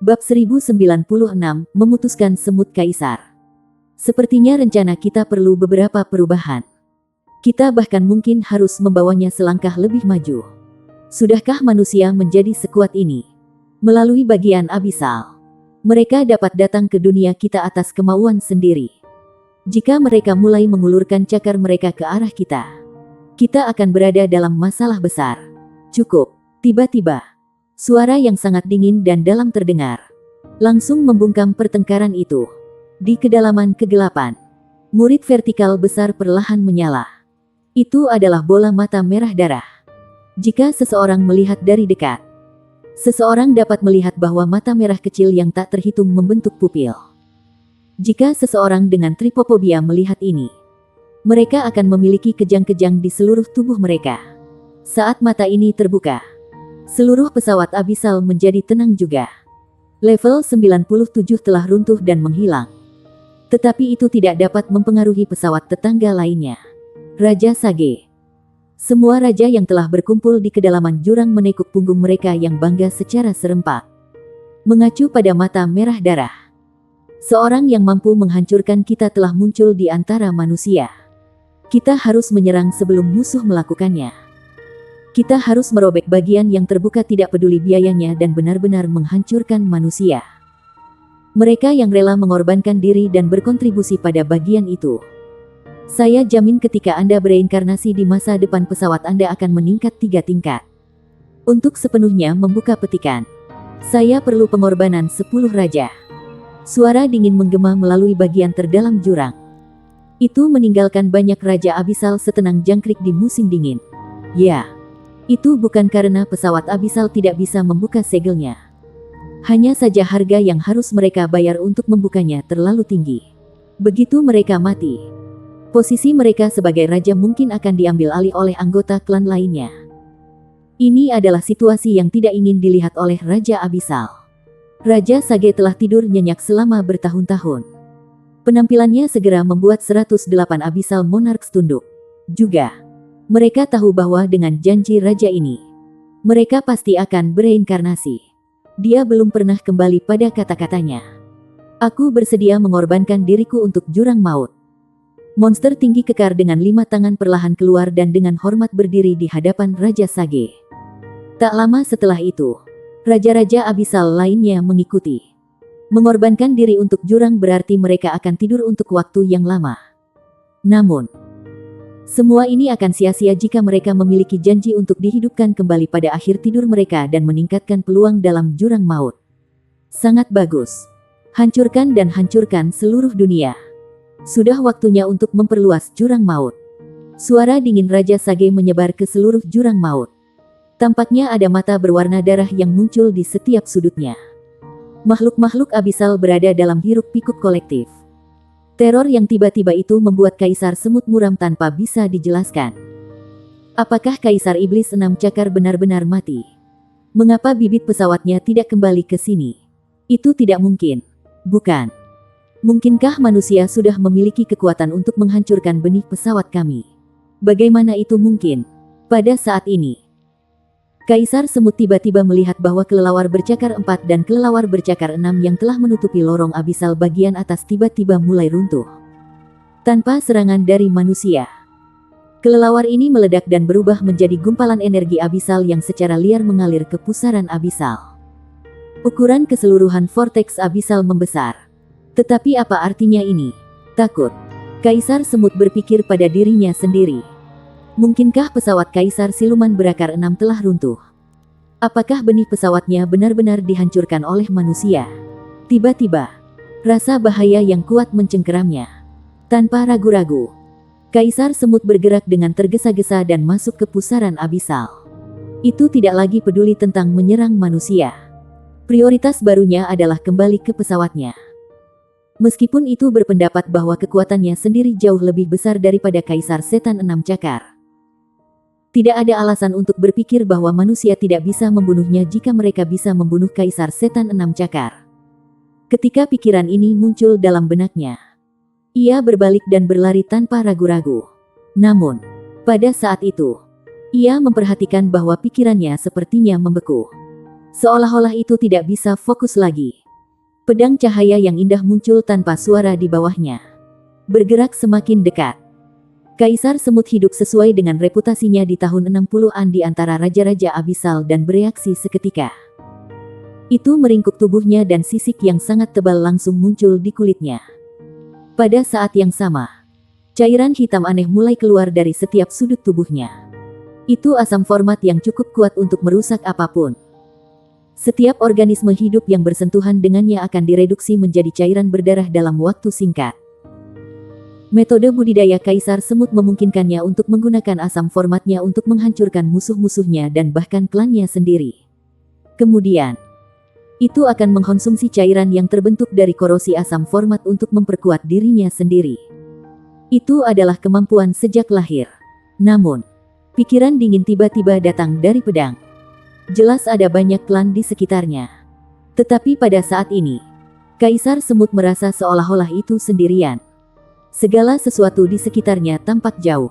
Bab 1096, memutuskan semut kaisar. Sepertinya rencana kita perlu beberapa perubahan. Kita bahkan mungkin harus membawanya selangkah lebih maju. Sudahkah manusia menjadi sekuat ini? Melalui bagian abisal, mereka dapat datang ke dunia kita atas kemauan sendiri. Jika mereka mulai mengulurkan cakar mereka ke arah kita, kita akan berada dalam masalah besar. Cukup. Tiba-tiba, suara yang sangat dingin dan dalam terdengar, langsung membungkam pertengkaran itu. Di kedalaman kegelapan, murid vertikal besar perlahan menyala. Itu adalah bola mata merah darah. Jika seseorang melihat dari dekat, seseorang dapat melihat bahwa mata merah kecil yang tak terhitung membentuk pupil. Jika seseorang dengan tripofobia melihat ini, mereka akan memiliki kejang-kejang di seluruh tubuh mereka. Saat mata ini terbuka, seluruh pesawat abisal menjadi tenang juga. Level 97 telah runtuh dan menghilang. Tetapi itu tidak dapat mempengaruhi pesawat tetangga lainnya. Raja Sage. Semua raja yang telah berkumpul di kedalaman jurang menekuk punggung mereka yang bangga secara serempak, mengacu pada mata merah darah. Seorang yang mampu menghancurkan kita telah muncul di antara manusia. Kita harus menyerang sebelum musuh melakukannya. Kita harus merobek bagian yang terbuka tidak peduli biayanya dan benar-benar menghancurkan manusia. Mereka yang rela mengorbankan diri dan berkontribusi pada bagian itu. Saya jamin ketika Anda bereinkarnasi di masa depan pesawat Anda akan meningkat 3 tingkat. Untuk sepenuhnya membuka petikan, saya perlu pengorbanan 10 raja. Suara dingin menggema melalui bagian terdalam jurang. Itu meninggalkan banyak raja abisal setenang jangkrik di musim dingin. Ya. Itu bukan karena pesawat abisal tidak bisa membuka segelnya. Hanya saja harga yang harus mereka bayar untuk membukanya terlalu tinggi. Begitu mereka mati, posisi mereka sebagai raja mungkin akan diambil alih oleh anggota klan lainnya. Ini adalah situasi yang tidak ingin dilihat oleh Raja Abisal. Raja Sage telah tidur nyenyak selama bertahun-tahun. Penampilannya segera membuat 108 Abisal Monarchs tunduk. Juga, mereka tahu bahwa dengan janji raja ini, mereka pasti akan bereinkarnasi. Dia belum pernah kembali pada kata-katanya. Aku bersedia mengorbankan diriku untuk jurang maut. Monster tinggi kekar dengan 5 tangan perlahan keluar dan dengan hormat berdiri di hadapan Raja Sage. Tak lama setelah itu, raja-raja abisal lainnya mengikuti. Mengorbankan diri untuk jurang berarti mereka akan tidur untuk waktu yang lama. Namun, semua ini akan sia-sia jika mereka memiliki janji untuk dihidupkan kembali pada akhir tidur mereka dan meningkatkan peluang dalam jurang maut. Sangat bagus. Hancurkan dan hancurkan seluruh dunia. Sudah waktunya untuk memperluas jurang maut. Suara dingin Raja Sage menyebar ke seluruh jurang maut. Tampaknya ada mata berwarna darah yang muncul di setiap sudutnya. Makhluk-makhluk abisal berada dalam hiruk-pikuk kolektif. Teror yang tiba-tiba itu membuat Kaisar Semut muram tanpa bisa dijelaskan. Apakah Kaisar Iblis 6 Cakar benar-benar mati? Mengapa bibit pesawatnya tidak kembali ke sini? Itu tidak mungkin. Bukan. Mungkinkah manusia sudah memiliki kekuatan untuk menghancurkan benih pesawat kami? Bagaimana itu mungkin? Pada saat ini, Kaisar Semut tiba-tiba melihat bahwa kelelawar bercakar 4 dan kelelawar bercakar 6 yang telah menutupi lorong abisal bagian atas tiba-tiba mulai runtuh. Tanpa serangan dari manusia, kelelawar ini meledak dan berubah menjadi gumpalan energi abisal yang secara liar mengalir ke pusaran abisal. Ukuran keseluruhan vortex abisal membesar. Tetapi apa artinya ini? Takut. Kaisar Semut berpikir pada dirinya sendiri. Mungkinkah pesawat Kaisar Siluman berakar 6 telah runtuh? Apakah benih pesawatnya benar-benar dihancurkan oleh manusia? Tiba-tiba, rasa bahaya yang kuat mencengkeramnya. Tanpa ragu-ragu, Kaisar Semut bergerak dengan tergesa-gesa dan masuk ke pusaran abisal. Itu tidak lagi peduli tentang menyerang manusia. Prioritas barunya adalah kembali ke pesawatnya. Meskipun itu berpendapat bahwa kekuatannya sendiri jauh lebih besar daripada Kaisar Setan 6 Cakar. Tidak ada alasan untuk berpikir bahwa manusia tidak bisa membunuhnya jika mereka bisa membunuh Kaisar Setan 6 Cakar. Ketika pikiran ini muncul dalam benaknya, ia berbalik dan berlari tanpa ragu-ragu. Namun, pada saat itu, ia memperhatikan bahwa pikirannya sepertinya membeku. Seolah-olah itu tidak bisa fokus lagi. Pedang cahaya yang indah muncul tanpa suara di bawahnya. Bergerak semakin dekat. Kaisar Semut hidup sesuai dengan reputasinya di tahun 60-an di antara raja-raja abisal dan bereaksi seketika. Itu meringkuk tubuhnya dan sisik yang sangat tebal langsung muncul di kulitnya. Pada saat yang sama, cairan hitam aneh mulai keluar dari setiap sudut tubuhnya. Itu asam format yang cukup kuat untuk merusak apapun. Setiap organisme hidup yang bersentuhan dengannya akan direduksi menjadi cairan berdarah dalam waktu singkat. Metode budidaya Kaisar Semut memungkinkannya untuk menggunakan asam formatnya untuk menghancurkan musuh-musuhnya dan bahkan klannya sendiri. Kemudian, itu akan mengkonsumsi cairan yang terbentuk dari korosi asam format untuk memperkuat dirinya sendiri. Itu adalah kemampuan sejak lahir. Namun, pikiran dingin tiba-tiba datang dari pedang. Jelas ada banyak klan di sekitarnya. Tetapi pada saat ini, Kaisar Semut merasa seolah-olah itu sendirian. Segala sesuatu di sekitarnya tampak jauh.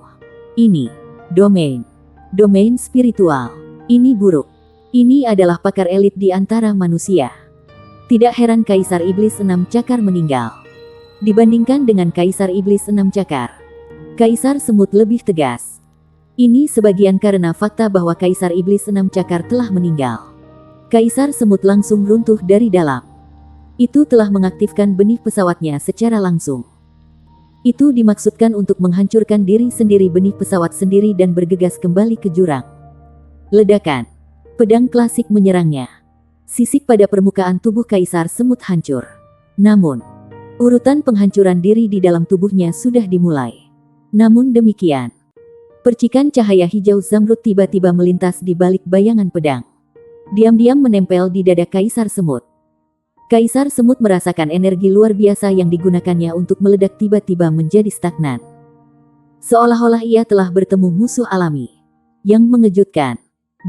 Ini domain spiritual. Ini buruk. Ini adalah pakar elit di antara manusia. Tidak heran Kaisar Iblis 6 Cakar meninggal. Dibandingkan dengan Kaisar Iblis 6 Cakar, Kaisar Semut lebih tegas. Ini sebagian karena fakta bahwa Kaisar Iblis 6 Cakar telah meninggal. Kaisar Semut langsung runtuh dari dalam. Itu telah mengaktifkan benih pesawatnya secara langsung. Itu dimaksudkan untuk menghancurkan diri sendiri, benih pesawat sendiri, dan bergegas kembali ke jurang. Ledakan. Pedang klasik menyerangnya. Sisik pada permukaan tubuh Kaisar Semut hancur. Namun, urutan penghancuran diri di dalam tubuhnya sudah dimulai. Namun demikian, percikan cahaya hijau zamrud tiba-tiba melintas di balik bayangan pedang. Diam-diam menempel di dada Kaisar Semut. Kaisar Semut merasakan energi luar biasa yang digunakannya untuk meledak tiba-tiba menjadi stagnan. Seolah-olah ia telah bertemu musuh alami. Yang mengejutkan,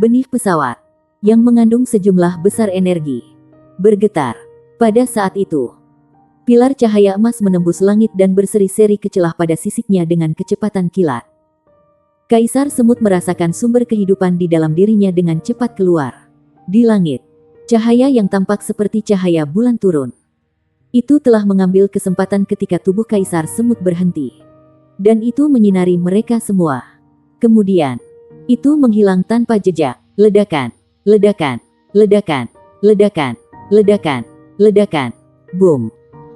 benih pesawat, yang mengandung sejumlah besar energi, bergetar. Pada saat itu, pilar cahaya emas menembus langit dan berseri-seri ke celah pada sisiknya dengan kecepatan kilat. Kaisar Semut merasakan sumber kehidupan di dalam dirinya dengan cepat keluar. Di langit, cahaya yang tampak seperti cahaya bulan turun. Itu telah mengambil kesempatan ketika tubuh Kaisar Semut berhenti. Dan itu menyinari mereka semua. Kemudian, itu menghilang tanpa jejak. Ledakan, ledakan, ledakan, ledakan, ledakan, ledakan. Boom.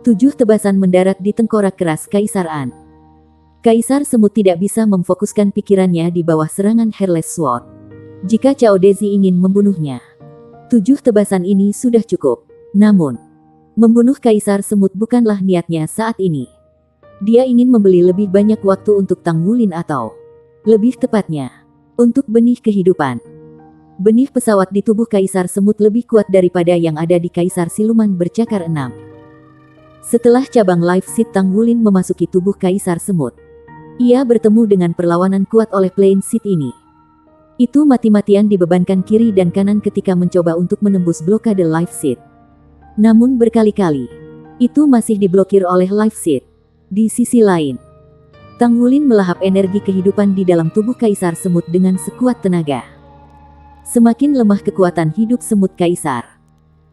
7 tebasan mendarat di tengkorak keras Kaisar An. Kaisar Semut tidak bisa memfokuskan pikirannya di bawah serangan Hairless Sword. Jika Cao Dezi ingin membunuhnya, 7 tebasan ini sudah cukup. Namun, membunuh Kaisar Semut bukanlah niatnya saat ini. Dia ingin membeli lebih banyak waktu untuk Tang Wulin atau, lebih tepatnya, untuk benih kehidupan. Benih pesawat di tubuh Kaisar Semut lebih kuat daripada yang ada di Kaisar Siluman Bercakar 6. Setelah cabang Life Seed Tang Wulin memasuki tubuh Kaisar Semut, ia bertemu dengan perlawanan kuat oleh Plain Seed ini. Itu mati-matian dibebankan kiri dan kanan ketika mencoba untuk menembus blokade Life Seed. Namun berkali-kali, itu masih diblokir oleh Life Seed. Di sisi lain, Tang Wulin melahap energi kehidupan di dalam tubuh Kaisar Semut dengan sekuat tenaga. Semakin lemah kekuatan hidup semut Kaisar,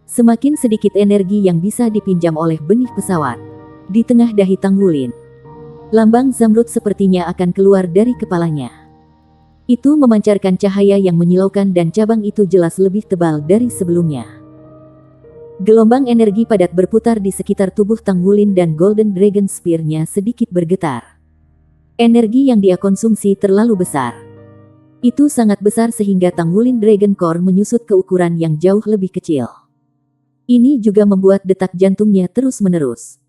semakin sedikit energi yang bisa dipinjam oleh benih pesawat. Di tengah dahi Tang Wulin, lambang zamrud sepertinya akan keluar dari kepalanya. Itu memancarkan cahaya yang menyilaukan dan cabang itu jelas lebih tebal dari sebelumnya. Gelombang energi padat berputar di sekitar tubuh Tang Wulin dan Golden Dragon Spear-nya sedikit bergetar. Energi yang dia konsumsi terlalu besar. Itu sangat besar sehingga Tang Wulin Dragon Core menyusut ke ukuran yang jauh lebih kecil. Ini juga membuat detak jantungnya terus-menerus.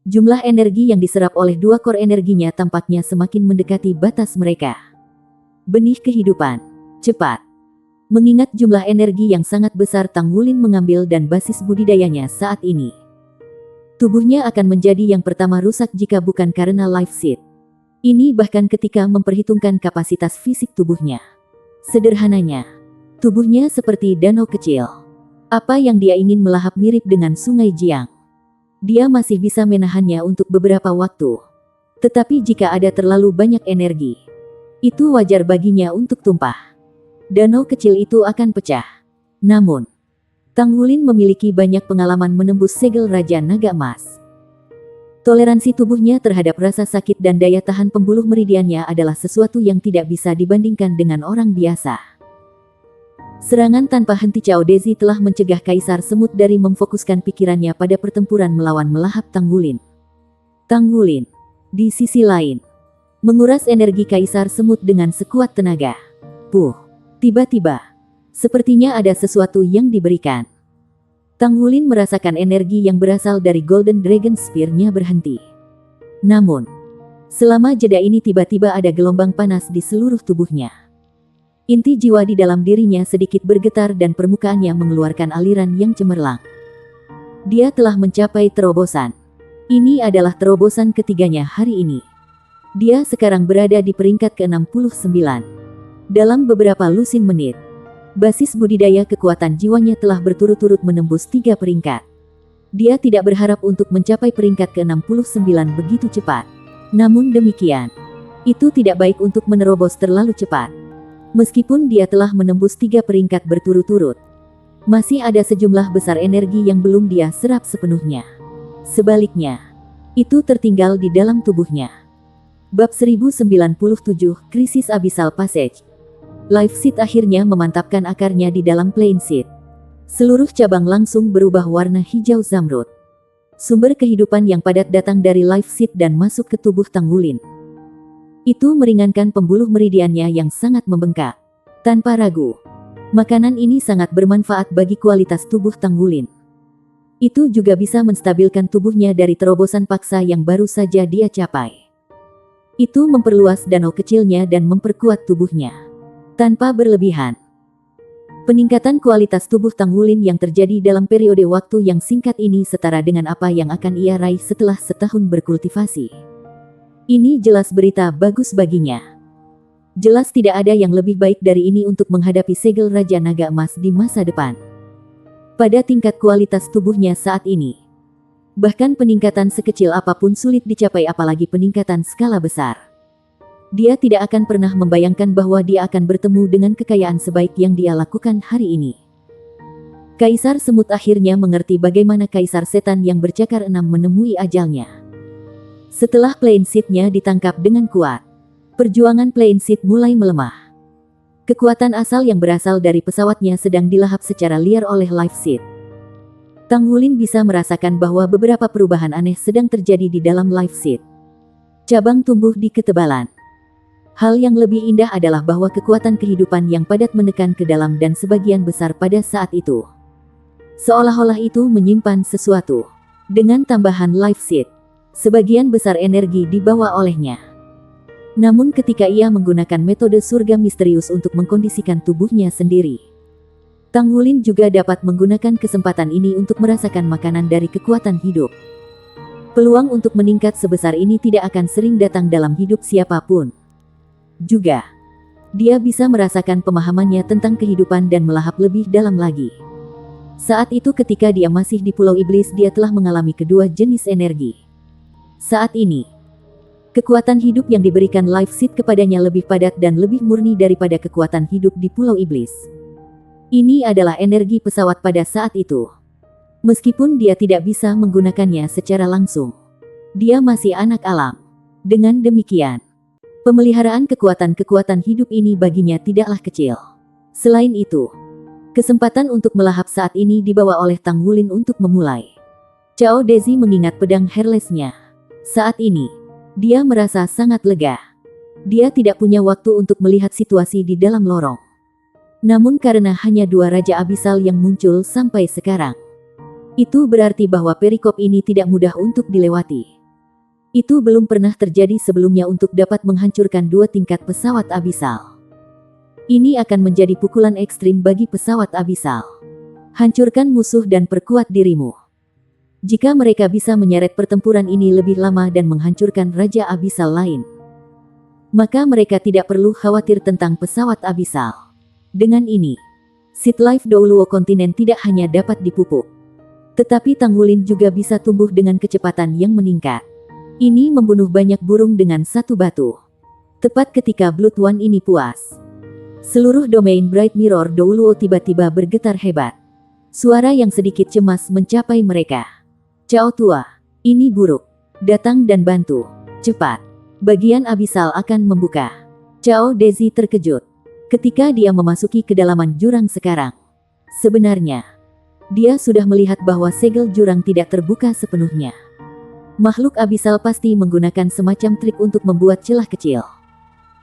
Jumlah energi yang diserap oleh 2 core energinya tampaknya semakin mendekati batas mereka. Benih kehidupan. Cepat. Mengingat jumlah energi yang sangat besar Tang Wulin mengambil dan basis budidayanya saat ini, tubuhnya akan menjadi yang pertama rusak jika bukan karena Life Seed. Ini bahkan ketika memperhitungkan kapasitas fisik tubuhnya. Sederhananya, tubuhnya seperti danau kecil. Apa yang dia ingin melahap mirip dengan sungai Jiang. Dia masih bisa menahannya untuk beberapa waktu. Tetapi jika ada terlalu banyak energi, itu wajar baginya untuk tumpah. Danau kecil itu akan pecah. Namun, Tang Wulin memiliki banyak pengalaman menembus segel Raja Naga Emas. Toleransi tubuhnya terhadap rasa sakit dan daya tahan pembuluh meridiannya adalah sesuatu yang tidak bisa dibandingkan dengan orang biasa. Serangan tanpa henti Cao Dezi telah mencegah Kaisar Semut dari memfokuskan pikirannya pada pertempuran melawan melahap Tang Wulin. Tang Wulin, di sisi lain, menguras energi Kaisar Semut dengan sekuat tenaga. Tiba-tiba, sepertinya ada sesuatu yang diberikan. Tang Wulin merasakan energi yang berasal dari Golden Dragon Spear-nya berhenti. Namun, selama jeda ini tiba-tiba ada gelombang panas di seluruh tubuhnya. Inti jiwa di dalam dirinya sedikit bergetar dan permukaannya mengeluarkan aliran yang cemerlang. Dia telah mencapai terobosan. Ini adalah terobosan ketiganya hari ini. Dia sekarang berada di peringkat ke-69. Dalam beberapa lusin menit, basis budidaya kekuatan jiwanya telah berturut-turut menembus 3 peringkat. Dia tidak berharap untuk mencapai peringkat ke-69 begitu cepat. Namun demikian, itu tidak baik untuk menerobos terlalu cepat. Meskipun dia telah menembus 3 peringkat berturut-turut, masih ada sejumlah besar energi yang belum dia serap sepenuhnya. Sebaliknya, itu tertinggal di dalam tubuhnya. Bab 1097, Krisis Abyssal Passage. Life Seed akhirnya memantapkan akarnya di dalam Plain Seed. Seluruh cabang langsung berubah warna hijau zamrud. Sumber kehidupan yang padat datang dari Life Seed dan masuk ke tubuh Tang Wulin. Itu meringankan pembuluh meridiannya yang sangat membengkak. Tanpa ragu, makanan ini sangat bermanfaat bagi kualitas tubuh Tang Wulin. Itu juga bisa menstabilkan tubuhnya dari terobosan paksa yang baru saja dia capai. Itu memperluas danau kecilnya dan memperkuat tubuhnya. Tanpa berlebihan. Peningkatan kualitas tubuh Tang Wulin yang terjadi dalam periode waktu yang singkat ini setara dengan apa yang akan ia raih setelah setahun berkultivasi. Ini jelas berita bagus baginya. Jelas tidak ada yang lebih baik dari ini untuk menghadapi segel Raja Naga Emas di masa depan. Pada tingkat kualitas tubuhnya saat ini, bahkan peningkatan sekecil apapun sulit dicapai apalagi peningkatan skala besar. Dia tidak akan pernah membayangkan bahwa dia akan bertemu dengan kekayaan sebaik yang dia lakukan hari ini. Kaisar Semut akhirnya mengerti bagaimana Kaisar Setan yang bercakar 6 menemui ajalnya. Setelah Plain Seed-nya ditangkap dengan kuat, perjuangan Plain Seed mulai melemah. Kekuatan asal yang berasal dari pesawatnya sedang dilahap secara liar oleh Life Seed. Tang Wulin bisa merasakan bahwa beberapa perubahan aneh sedang terjadi di dalam Life Seed. Cabang tumbuh di ketebalan. Hal yang lebih indah adalah bahwa kekuatan kehidupan yang padat menekan ke dalam dan sebagian besar pada saat itu. Seolah-olah itu menyimpan sesuatu. Dengan tambahan Life Seed, sebagian besar energi dibawa olehnya. Namun ketika ia menggunakan metode surga misterius untuk mengkondisikan tubuhnya sendiri, Tang Wulin juga dapat menggunakan kesempatan ini untuk merasakan makanan dari kekuatan hidup. Peluang untuk meningkat sebesar ini tidak akan sering datang dalam hidup siapapun. Juga, dia bisa merasakan pemahamannya tentang kehidupan dan melahap lebih dalam lagi. Saat itu ketika dia masih di Pulau Iblis dia telah mengalami kedua jenis energi. Saat ini, kekuatan hidup yang diberikan Life Seed kepadanya lebih padat dan lebih murni daripada kekuatan hidup di Pulau Iblis. Ini adalah energi pesawat pada saat itu. Meskipun dia tidak bisa menggunakannya secara langsung, dia masih anak alam. Dengan demikian, pemeliharaan kekuatan-kekuatan hidup ini baginya tidaklah kecil. Selain itu, kesempatan untuk melahap saat ini dibawa oleh Tang Wulin untuk memulai. Cao Dezi mengingat pedang hairless-nya. Saat ini, dia merasa sangat lega. Dia tidak punya waktu untuk melihat situasi di dalam lorong. Namun karena hanya 2 Raja Abisal yang muncul sampai sekarang, itu berarti bahwa perikop ini tidak mudah untuk dilewati. Itu belum pernah terjadi sebelumnya untuk dapat menghancurkan 2 tingkat pesawat abisal. Ini akan menjadi pukulan ekstrim bagi pesawat abisal. Hancurkan musuh dan perkuat dirimu. Jika mereka bisa menyeret pertempuran ini lebih lama dan menghancurkan Raja Abisal lain, maka mereka tidak perlu khawatir tentang pesawat abisal. Dengan ini, Seed Life Douluo kontinen tidak hanya dapat dipupuk, tetapi Tang Wulin juga bisa tumbuh dengan kecepatan yang meningkat. Ini membunuh banyak burung dengan satu batu. Tepat ketika Blood One ini puas, seluruh domain Bright Mirror Douluo tiba-tiba bergetar hebat. Suara yang sedikit cemas mencapai mereka. Cao tua, ini buruk. Datang dan bantu. Cepat. Bagian abisal akan membuka. Cao Dezi terkejut ketika dia memasuki kedalaman jurang sekarang. Sebenarnya, dia sudah melihat bahwa segel jurang tidak terbuka sepenuhnya. Makhluk abisal pasti menggunakan semacam trik untuk membuat celah kecil.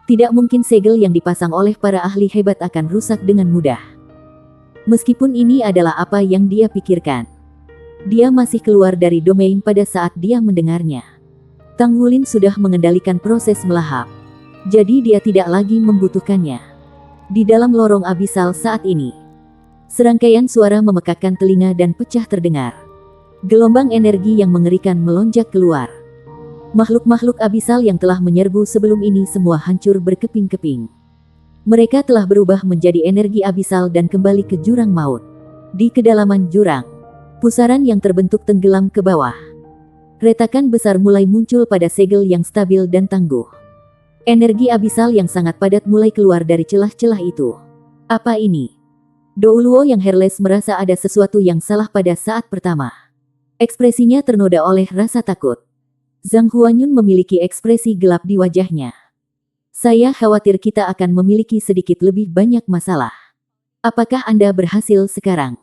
Tidak mungkin segel yang dipasang oleh para ahli hebat akan rusak dengan mudah. Meskipun ini adalah apa yang dia pikirkan, dia masih keluar dari domain pada saat dia mendengarnya. Tang Wulin sudah mengendalikan proses melahap, jadi dia tidak lagi membutuhkannya. Di dalam lorong abisal saat ini, serangkaian suara memekakkan telinga dan pecah terdengar. Gelombang energi yang mengerikan melonjak keluar. Makhluk-makhluk abisal yang telah menyerbu sebelum ini semua hancur berkeping-keping. Mereka telah berubah menjadi energi abisal dan kembali ke jurang maut. Di kedalaman jurang, pusaran yang terbentuk tenggelam ke bawah. Retakan besar mulai muncul pada segel yang stabil dan tangguh. Energi abisal yang sangat padat mulai keluar dari celah-celah itu. Apa ini? Douluo yang Herles merasa ada sesuatu yang salah pada saat pertama. Ekspresinya ternoda oleh rasa takut. Zhang Huanyun memiliki ekspresi gelap di wajahnya. Saya khawatir kita akan memiliki sedikit lebih banyak masalah. Apakah Anda berhasil sekarang?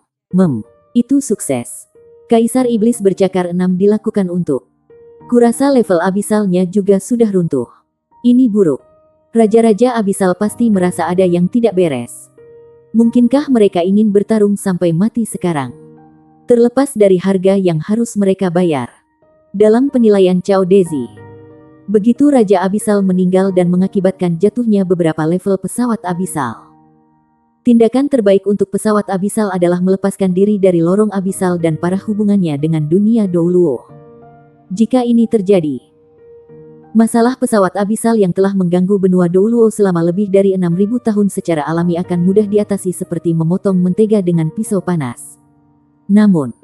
Itu sukses. Kaisar Iblis bercakar 6 dilakukan untuk. Kurasa level abisalnya juga sudah runtuh. Ini buruk. Raja-raja abisal pasti merasa ada yang tidak beres. Mungkinkah mereka ingin bertarung sampai mati sekarang? Terlepas dari harga yang harus mereka bayar. Dalam penilaian Cao Dezi, begitu Raja Abisal meninggal dan mengakibatkan jatuhnya beberapa level pesawat abisal. Tindakan terbaik untuk pesawat abisal adalah melepaskan diri dari lorong abisal dan para hubungannya dengan dunia Douluo. Jika ini terjadi, masalah pesawat abisal yang telah mengganggu benua Douluo selama lebih dari 6.000 tahun secara alami akan mudah diatasi seperti memotong mentega dengan pisau panas. Namun,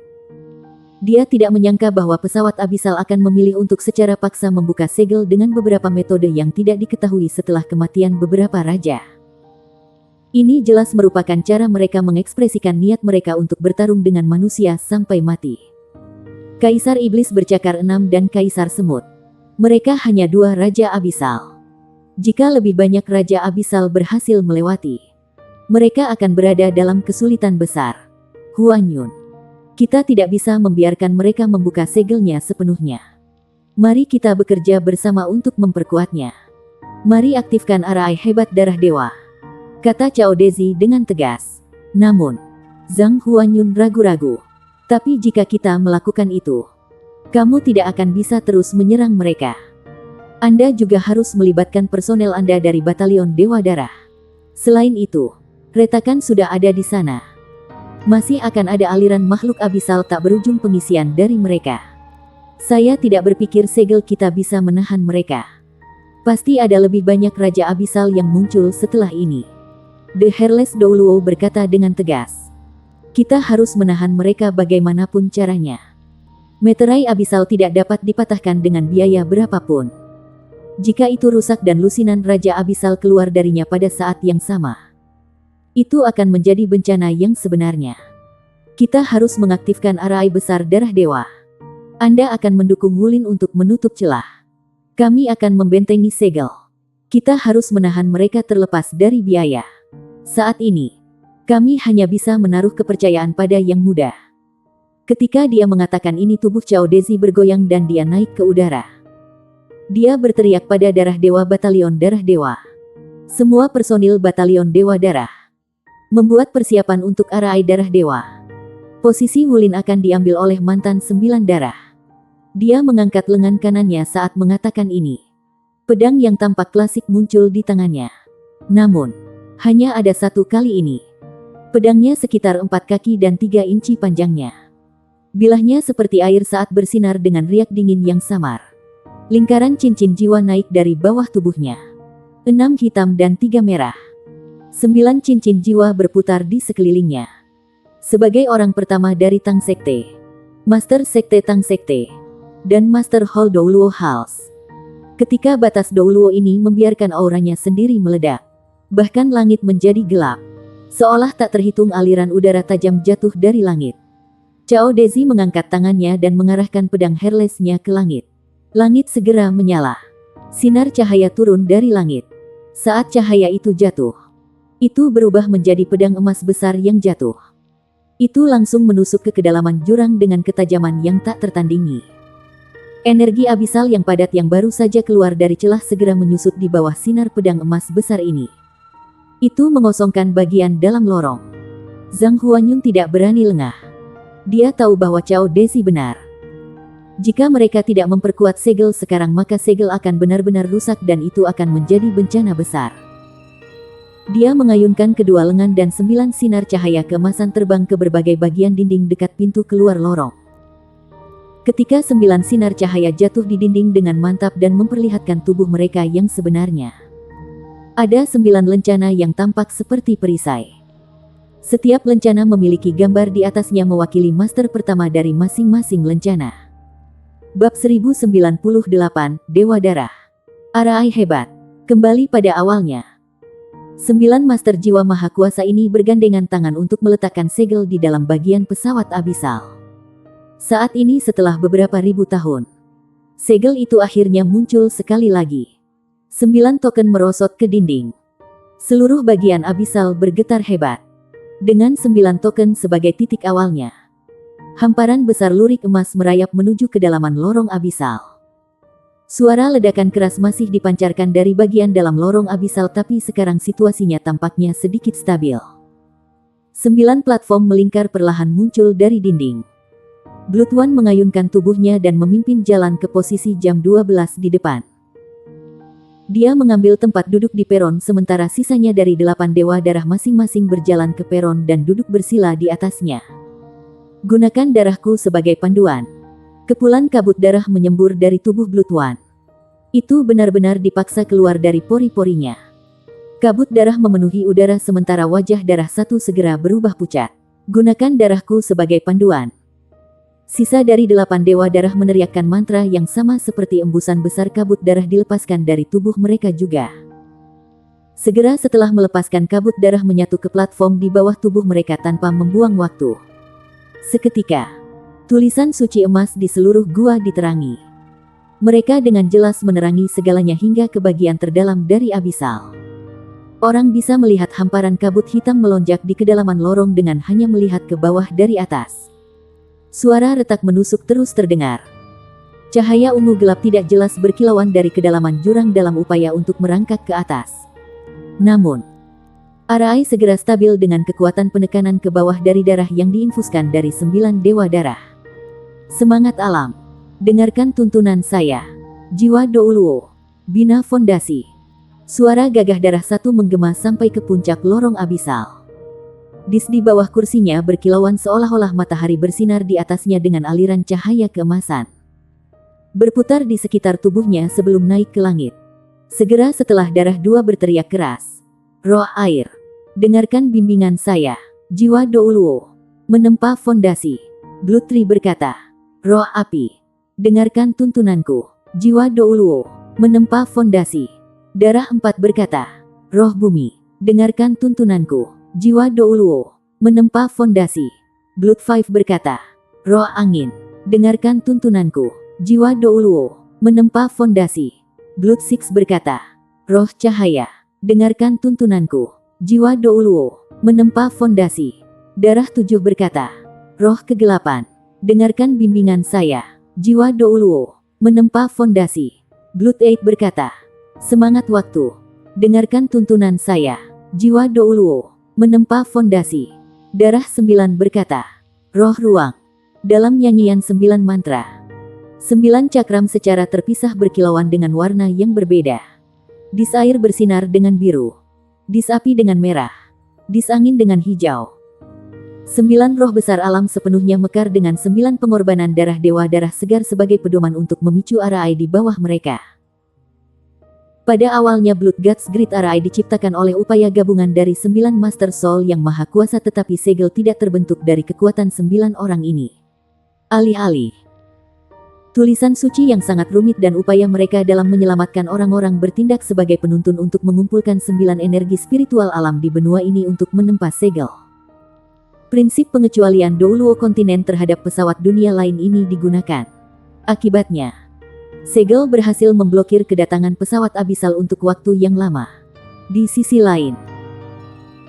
dia tidak menyangka bahwa pesawat abisal akan memilih untuk secara paksa membuka segel dengan beberapa metode yang tidak diketahui setelah kematian beberapa raja. Ini jelas merupakan cara mereka mengekspresikan niat mereka untuk bertarung dengan manusia sampai mati. Kaisar Iblis bercakar 6 dan Kaisar Semut. Mereka hanya 2 raja abisal. Jika lebih banyak raja abisal berhasil melewati, mereka akan berada dalam kesulitan besar. Huanyun, kita tidak bisa membiarkan mereka membuka segelnya sepenuhnya. Mari kita bekerja bersama untuk memperkuatnya. Mari aktifkan arai hebat darah dewa, kata Cao Dezi dengan tegas. Namun, Zhang Huanyun ragu-ragu. Tapi jika kita melakukan itu, kamu tidak akan bisa terus menyerang mereka. Anda juga harus melibatkan personel Anda dari Batalion Dewa Darah. Selain itu, retakan sudah ada di sana. Masih akan ada aliran makhluk abisal tak berujung pengisian dari mereka. Saya tidak berpikir segel kita bisa menahan mereka. Pasti ada lebih banyak raja abisal yang muncul setelah ini. The Hairless Douluo berkata dengan tegas. Kita harus menahan mereka bagaimanapun caranya. Meterai abisal tidak dapat dipatahkan dengan biaya berapapun. Jika itu rusak dan lusinan raja abisal keluar darinya pada saat yang sama, itu akan menjadi bencana yang sebenarnya. Kita harus mengaktifkan arai besar darah dewa. Anda akan mendukung Wulin untuk menutup celah. Kami akan membentengi segel. Kita harus menahan mereka terlepas dari biaya. Saat ini, kami hanya bisa menaruh kepercayaan pada yang muda. Ketika dia mengatakan ini, tubuh Cao Dezi bergoyang dan dia naik ke udara. Dia berteriak pada darah dewa Batalion Darah Dewa. Semua personil Batalion Dewa Darah membuat persiapan untuk arai darah dewa. Posisi Wulin akan diambil oleh mantan 9 darah. Dia mengangkat lengan kanannya saat mengatakan ini. Pedang yang tampak klasik muncul di tangannya. Namun, hanya ada satu kali ini. Pedangnya sekitar 4 kaki dan 3 inci panjangnya. Bilahnya seperti air saat bersinar dengan riak dingin yang samar. Lingkaran cincin jiwa naik dari bawah tubuhnya. 6 hitam dan 3 merah. 9 cincin jiwa berputar di sekelilingnya. Sebagai orang pertama dari Tang Sekte, Master Sekte Tang Sekte, dan Master Hall Douluo House. Ketika batas Douluo ini membiarkan auranya sendiri meledak, bahkan langit menjadi gelap. Seolah tak terhitung aliran udara tajam jatuh dari langit. Cao Dezi mengangkat tangannya dan mengarahkan pedang Herlesnya ke langit. Langit segera menyala. Sinar cahaya turun dari langit. Saat cahaya itu jatuh, itu berubah menjadi pedang emas besar yang jatuh. Itu langsung menusuk ke kedalaman jurang dengan ketajaman yang tak tertandingi. Energi abisal yang padat yang baru saja keluar dari celah segera menyusut di bawah sinar pedang emas besar ini. Itu mengosongkan bagian dalam lorong. Zhang Huanyun tidak berani lengah. Dia tahu bahwa Cao Dezi benar. Jika mereka tidak memperkuat segel sekarang maka segel akan benar-benar rusak dan itu akan menjadi bencana besar. Dia mengayunkan kedua lengan dan 9 sinar cahaya keemasan terbang ke berbagai bagian dinding dekat pintu keluar lorong. Ketika 9 sinar cahaya jatuh di dinding dengan mantap dan memperlihatkan tubuh mereka yang sebenarnya. Ada 9 lencana yang tampak seperti perisai. Setiap lencana memiliki gambar di atasnya mewakili master pertama dari masing-masing lencana. Bab 1098, Dewa Darah. Arai hebat. Kembali pada awalnya. 9 master jiwa maha kuasa ini bergandengan tangan untuk meletakkan segel di dalam bagian pesawat abisal. Saat ini setelah beberapa ribu tahun, segel itu akhirnya muncul sekali lagi. 9 token merosot ke dinding. Seluruh bagian abisal bergetar hebat. Dengan 9 token sebagai titik awalnya, hamparan besar lurik emas merayap menuju kedalaman lorong abisal. Suara ledakan keras masih dipancarkan dari bagian dalam lorong abisal tapi sekarang situasinya tampaknya sedikit stabil. 9 platform melingkar perlahan muncul dari dinding. Blood One mengayunkan tubuhnya dan memimpin jalan ke posisi jam 12 di depan. Dia mengambil tempat duduk di peron sementara sisanya dari 8 dewa darah masing-masing berjalan ke peron dan duduk bersila di atasnya. Gunakan darahku sebagai panduan. Kepulan kabut darah menyembur dari tubuh Blood One. Itu benar-benar dipaksa keluar dari pori-porinya. Kabut darah memenuhi udara sementara wajah darah satu segera berubah pucat. Gunakan darahku sebagai panduan. Sisa dari 8 dewa darah meneriakkan mantra yang sama seperti embusan besar kabut darah dilepaskan dari tubuh mereka juga. Segera setelah melepaskan kabut darah menyatu ke platform di bawah tubuh mereka tanpa membuang waktu. Seketika, tulisan suci emas di seluruh gua diterangi. Mereka dengan jelas menerangi segalanya hingga ke bagian terdalam dari abisal. Orang bisa melihat hamparan kabut hitam melonjak di kedalaman lorong dengan hanya melihat ke bawah dari atas. Suara retak menusuk terus terdengar. Cahaya ungu gelap tidak jelas berkilauan dari kedalaman jurang dalam upaya untuk merangkak ke atas. Namun, Arai segera stabil dengan kekuatan penekanan ke bawah dari darah yang diinfuskan dari 9 dewa darah. Semangat alam. Dengarkan tuntunan saya. Jiwa Douluo. Bina fondasi. Suara gagah darah satu menggema sampai ke puncak lorong abisal. Di bawah kursinya berkilauan seolah-olah matahari bersinar di atasnya dengan aliran cahaya keemasan. Berputar di sekitar tubuhnya sebelum naik ke langit. Segera setelah darah dua berteriak keras. Roh air. Dengarkan bimbingan saya. Jiwa Douluo. Menempa fondasi. Blood Tree berkata. Roh api. Dengarkan tuntunanku. Jiwa Douluo. Menempa fondasi. Darah 4 berkata. Roh bumi. Dengarkan tuntunanku. Jiwa Douluo. Menempa fondasi. Blood 5 berkata. Roh angin. Dengarkan tuntunanku. Jiwa Douluo. Menempa fondasi. Blood 6 berkata. Roh cahaya. Dengarkan tuntunanku. Jiwa Douluo. Menempa fondasi. Darah 7 berkata. Roh kegelapan. Dengarkan bimbingan saya. Jiwa Douluo. Menempa fondasi. Blood 8 berkata. Semangat waktu. Dengarkan tuntunan saya. Jiwa Douluo. Menempa fondasi. Darah 9 berkata. Roh ruang. Dalam nyanyian 9 mantra. 9 cakram secara terpisah berkilauan dengan warna yang berbeda. Dis air bersinar dengan biru. Dis api dengan merah. Dis angin dengan hijau. 9 roh besar alam sepenuhnya mekar dengan 9 pengorbanan darah dewa darah segar sebagai pedoman untuk memicu Arai di bawah mereka. Pada awalnya Blood Gods Great Arai diciptakan oleh upaya gabungan dari 9 Master Soul yang maha kuasa tetapi segel tidak terbentuk dari kekuatan 9 orang ini. Alih-alih, Tulisan suci yang sangat rumit dan upaya mereka dalam menyelamatkan orang-orang bertindak sebagai penuntun untuk mengumpulkan 9 energi spiritual alam di benua ini untuk menempa segel. Prinsip pengecualian Douluo kontinen terhadap pesawat dunia lain ini digunakan. Akibatnya, segel berhasil memblokir kedatangan pesawat abisal untuk waktu yang lama. Di sisi lain,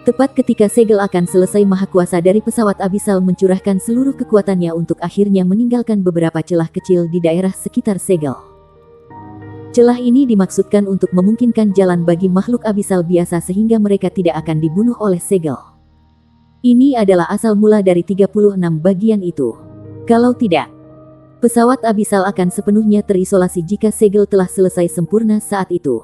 tepat ketika segel akan selesai, maha kuasa dari pesawat abisal mencurahkan seluruh kekuatannya untuk akhirnya meninggalkan beberapa celah kecil di daerah sekitar segel. Celah ini dimaksudkan untuk memungkinkan jalan bagi makhluk abisal biasa sehingga mereka tidak akan dibunuh oleh segel. Ini adalah asal mula dari 36 bagian itu. Kalau tidak, pesawat abisal akan sepenuhnya terisolasi jika segel telah selesai sempurna saat itu.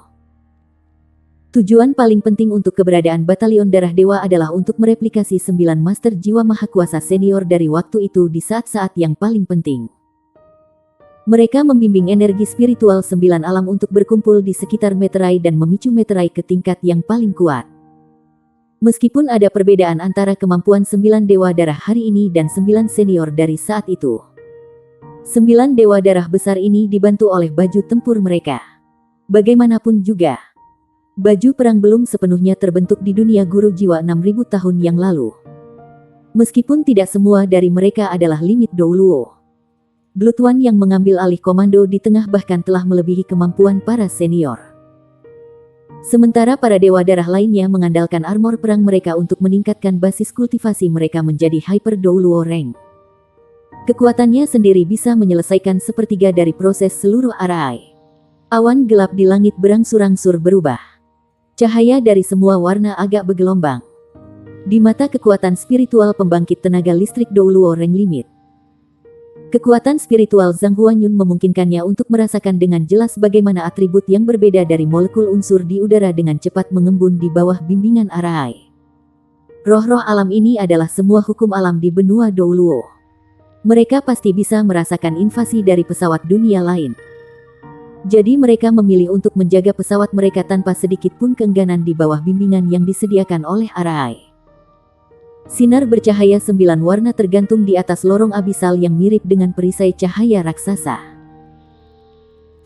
Tujuan paling penting untuk keberadaan Batalion Darah Dewa adalah untuk mereplikasi 9 Master Jiwa Maha Kuasa senior dari waktu itu di saat-saat yang paling penting. Mereka membimbing energi spiritual 9 alam untuk berkumpul di sekitar meterai dan memicu meterai ke tingkat yang paling kuat. Meskipun ada perbedaan antara kemampuan 9 Dewa Darah hari ini dan 9 senior dari saat itu, 9 Dewa Darah besar ini dibantu oleh baju tempur mereka. Bagaimanapun juga, baju perang belum sepenuhnya terbentuk di dunia guru jiwa 6000 tahun yang lalu. Meskipun tidak semua dari mereka adalah limit Douluo, Blood One yang mengambil alih komando di tengah bahkan telah melebihi kemampuan para senior. Sementara para dewa darah lainnya mengandalkan armor perang mereka untuk meningkatkan basis kultivasi mereka menjadi Hyper Douluo Rank. Kekuatannya sendiri bisa menyelesaikan sepertiga dari proses seluruh arai. Awan gelap di langit berangsur-angsur berubah. Cahaya dari semua warna agak bergelombang. Di mata kekuatan spiritual pembangkit tenaga listrik Douluo Rank Limit, kekuatan spiritual Zhang Huanyun memungkinkannya untuk merasakan dengan jelas bagaimana atribut yang berbeda dari molekul unsur di udara dengan cepat mengembun di bawah bimbingan arai. Roh-roh alam ini adalah semua hukum alam di benua Douluo. Mereka pasti bisa merasakan invasi dari pesawat dunia lain. Jadi mereka memilih untuk menjaga pesawat mereka tanpa sedikit pun keengganan di bawah bimbingan yang disediakan oleh arai. Sinar bercahaya 9 warna tergantung di atas lorong abisal yang mirip dengan perisai cahaya raksasa.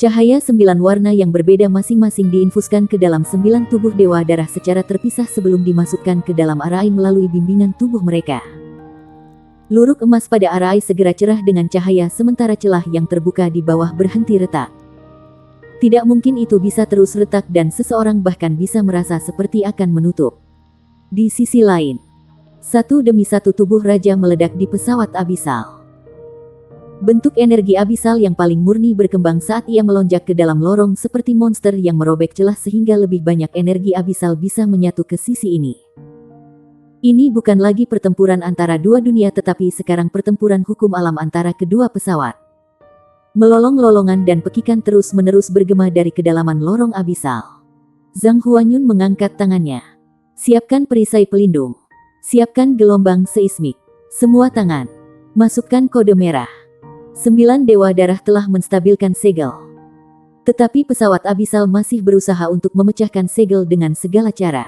Cahaya 9 warna yang berbeda masing-masing diinfuskan ke dalam 9 tubuh dewa darah secara terpisah sebelum dimasukkan ke dalam arai melalui bimbingan tubuh mereka. Luruk emas pada arai segera cerah dengan cahaya sementara celah yang terbuka di bawah berhenti retak. Tidak mungkin itu bisa terus retak dan seseorang bahkan bisa merasa seperti akan menutup. Di sisi lain, satu demi satu tubuh raja meledak di pesawat abisal. Bentuk energi abisal yang paling murni berkembang saat ia melonjak ke dalam lorong seperti monster yang merobek celah sehingga lebih banyak energi abisal bisa menyatu ke sisi ini. Ini bukan lagi pertempuran antara dua dunia tetapi sekarang pertempuran hukum alam antara kedua pesawat. Melolong-lolongan dan pekikan terus-menerus bergema dari kedalaman lorong abisal. Zhang Huanyun mengangkat tangannya. Siapkan perisai pelindung. Siapkan gelombang seismik. Semua tangan. Masukkan kode merah. 9 dewa darah telah menstabilkan segel. Tetapi pesawat abisal masih berusaha untuk memecahkan segel dengan segala cara.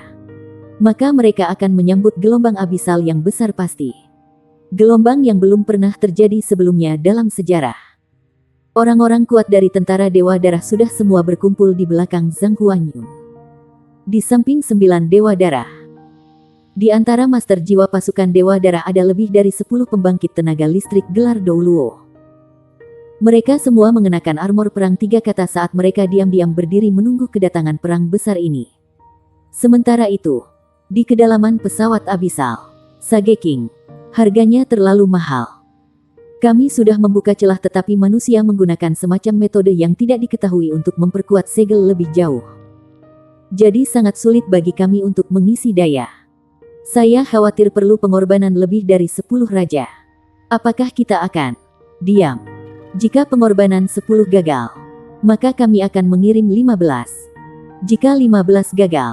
Maka mereka akan menyambut gelombang abisal yang besar pasti. Gelombang yang belum pernah terjadi sebelumnya dalam sejarah. Orang-orang kuat dari tentara Dewa Darah sudah semua berkumpul di belakang Zhang Huanyun. Di samping 9 Dewa Darah. Di antara master jiwa pasukan Dewa Darah ada lebih dari 10 pembangkit tenaga listrik gelar Douluo. Mereka semua mengenakan armor perang 3 kata saat mereka diam-diam berdiri menunggu kedatangan perang besar ini. Sementara itu, di kedalaman pesawat abisal, Sage King, harganya terlalu mahal. Kami sudah membuka celah tetapi manusia menggunakan semacam metode yang tidak diketahui untuk memperkuat segel lebih jauh. Jadi sangat sulit bagi kami untuk mengisi daya. Saya khawatir perlu pengorbanan lebih dari 10 raja. Apakah kita akan diam? Jika pengorbanan 10 gagal, maka kami akan mengirim 15. Jika 15 gagal,